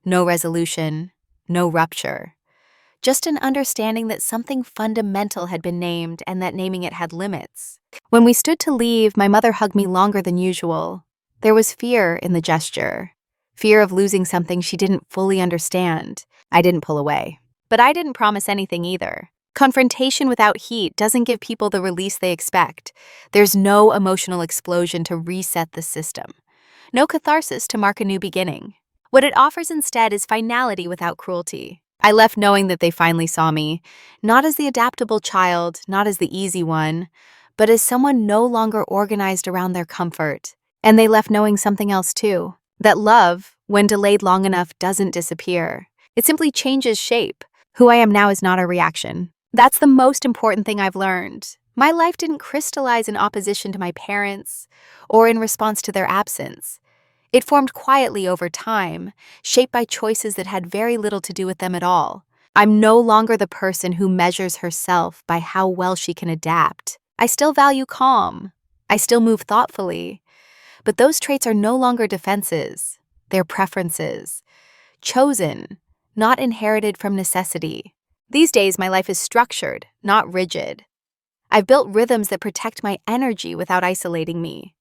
S1: No resolution, no rupture. Just an understanding that something fundamental had been named and that naming it had limits. When we stood to leave, my mother hugged me longer than usual. There was fear in the gesture. Fear of losing something she didn't fully understand. I didn't pull away. But I didn't promise anything either. Confrontation without heat doesn't give people the release they expect. There's no emotional explosion to reset the system. No catharsis to mark a new beginning. What it offers instead is finality without cruelty. I left knowing that they finally saw me, not as the adaptable child, not as the easy one, but as someone no longer organized around their comfort. And they left knowing something else too, that love, when delayed long enough, doesn't disappear. It simply changes shape. Who I am now is not a reaction. That's the most important thing I've learned. My life didn't crystallize in opposition to my parents or in response to their absence. It formed quietly over time, shaped by choices that had very little to do with them at all. I'm no longer the person who measures herself by how well she can adapt. I still value calm. I still move thoughtfully. But those traits are no longer defenses. They're preferences. Chosen, not inherited from necessity. These days, my life is structured, not rigid. I've built rhythms that protect my energy without isolating me.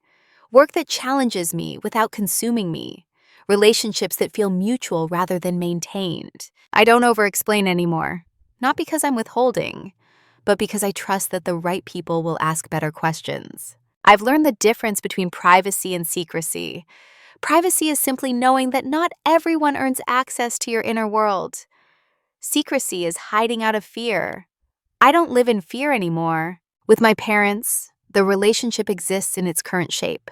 S1: Work that challenges me without consuming me. Relationships that feel mutual rather than maintained. I don't over-explain anymore. Not because I'm withholding, but because I trust that the right people will ask better questions. I've learned the difference between privacy and secrecy. Privacy is simply knowing that not everyone earns access to your inner world. Secrecy is hiding out of fear. I don't live in fear anymore. With my parents, the relationship exists in its current shape.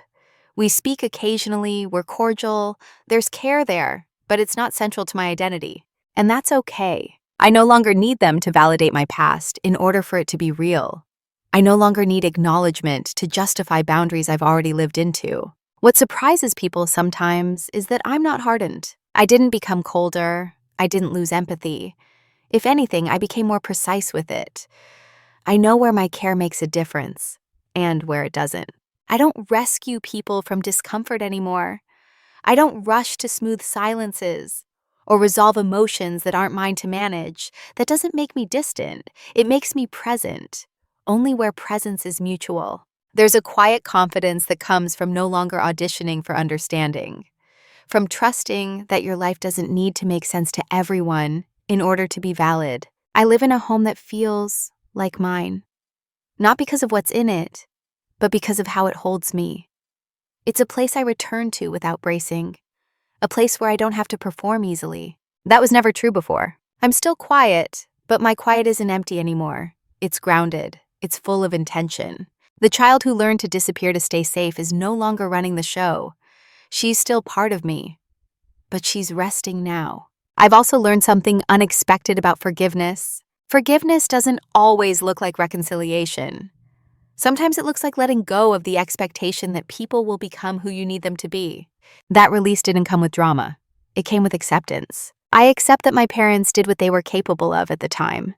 S1: We speak occasionally, we're cordial, there's care there, but it's not central to my identity. And that's okay. I no longer need them to validate my past in order for it to be real. I no longer need acknowledgement to justify boundaries I've already lived into. What surprises people sometimes is that I'm not hardened. I didn't become colder. I didn't lose empathy. If anything, I became more precise with it. I know where my care makes a difference and where it doesn't. I don't rescue people from discomfort anymore. I don't rush to smooth silences or resolve emotions that aren't mine to manage. That doesn't make me distant. It makes me present, only where presence is mutual. There's a quiet confidence that comes from no longer auditioning for understanding, from trusting that your life doesn't need to make sense to everyone in order to be valid. I live in a home that feels like mine, not because of what's in it, but because of how it holds me. It's a place I return to without bracing, a place where I don't have to perform easily. That was never true before. I'm still quiet, but my quiet isn't empty anymore. It's grounded. It's full of intention. The child who learned to disappear to stay safe is no longer running the show. She's still part of me, but she's resting now. I've also learned something unexpected about forgiveness. Forgiveness doesn't always look like reconciliation. Sometimes it looks like letting go of the expectation that people will become who you need them to be. That release didn't come with drama. It came with acceptance. I accept that my parents did what they were capable of at the time.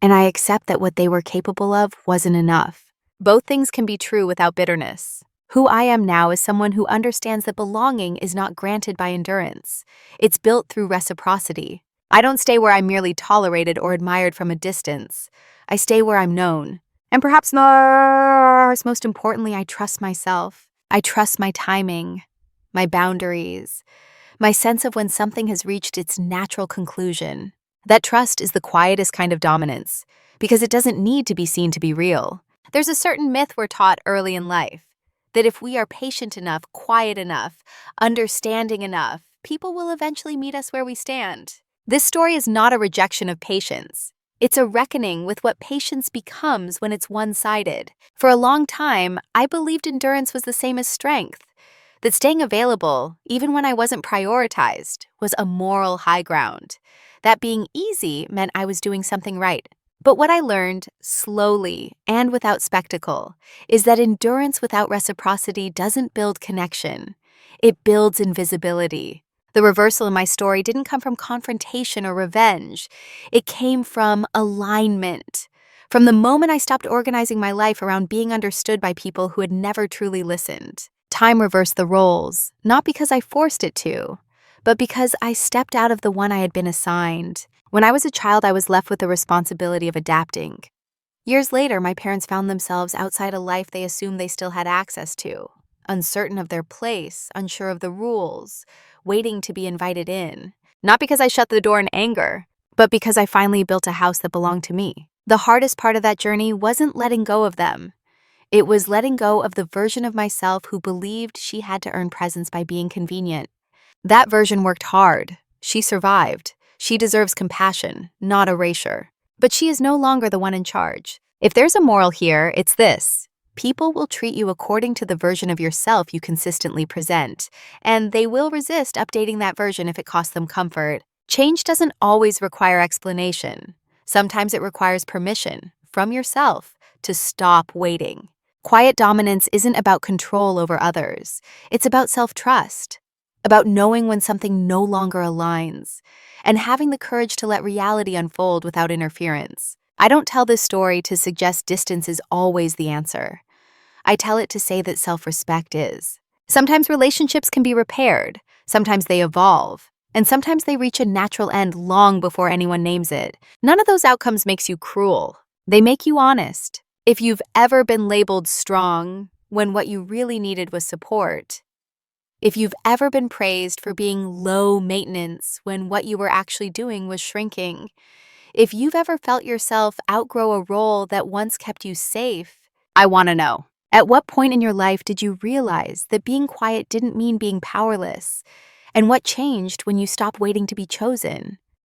S1: And I accept that what they were capable of wasn't enough. Both things can be true without bitterness. Who I am now is someone who understands that belonging is not granted by endurance. It's built through reciprocity. I don't stay where I'm merely tolerated or admired from a distance. I stay where I'm known. And perhaps most importantly, I trust myself. I trust my timing, my boundaries, my sense of when something has reached its natural conclusion. That trust is the quietest kind of dominance, because it doesn't need to be seen to be real. There's a certain myth we're taught early in life, that if we are patient enough, quiet enough, understanding enough, people will eventually meet us where we stand. This story is not a rejection of patience. It's a reckoning with what patience becomes when it's one-sided. For a long time, I believed endurance was the same as strength, that staying available, even when I wasn't prioritized, was a moral high ground. That being easy meant I was doing something right. But what I learned, slowly and without spectacle, is that endurance without reciprocity doesn't build connection. It builds invisibility. The reversal in my story didn't come from confrontation or revenge. It came from alignment. From the moment I stopped organizing my life around being understood by people who had never truly listened. Time reversed the roles, not because I forced it to, but because I stepped out of the one I had been assigned. When I was a child, I was left with the responsibility of adapting. Years later, my parents found themselves outside a life they assumed they still had access to, uncertain of their place, unsure of the rules, waiting to be invited in. Not because I shut the door in anger, but because I finally built a house that belonged to me. The hardest part of that journey wasn't letting go of them. It was letting go of the version of myself who believed she had to earn presence by being convenient. That version worked hard. She survived. She deserves compassion, not erasure. But she is no longer the one in charge. If there's a moral here, it's this. People will treat you according to the version of yourself you consistently present, and they will resist updating that version if it costs them comfort. Change doesn't always require explanation. Sometimes it requires permission from yourself to stop waiting. Quiet dominance isn't about control over others. It's about self-trust, about knowing when something no longer aligns, and having the courage to let reality unfold without interference. I don't tell this story to suggest distance is always the answer. I tell it to say that self-respect is. Sometimes relationships can be repaired, sometimes they evolve, and sometimes they reach a natural end long before anyone names it. None of those outcomes makes you cruel. They make you honest. If you've ever been labeled strong when what you really needed was support, if you've ever been praised for being low maintenance when what you were actually doing was shrinking, if you've ever felt yourself outgrow a role that once kept you safe, I want to know. At what point in your life did you realize that being quiet didn't mean being powerless? And what changed when you stopped waiting to be chosen?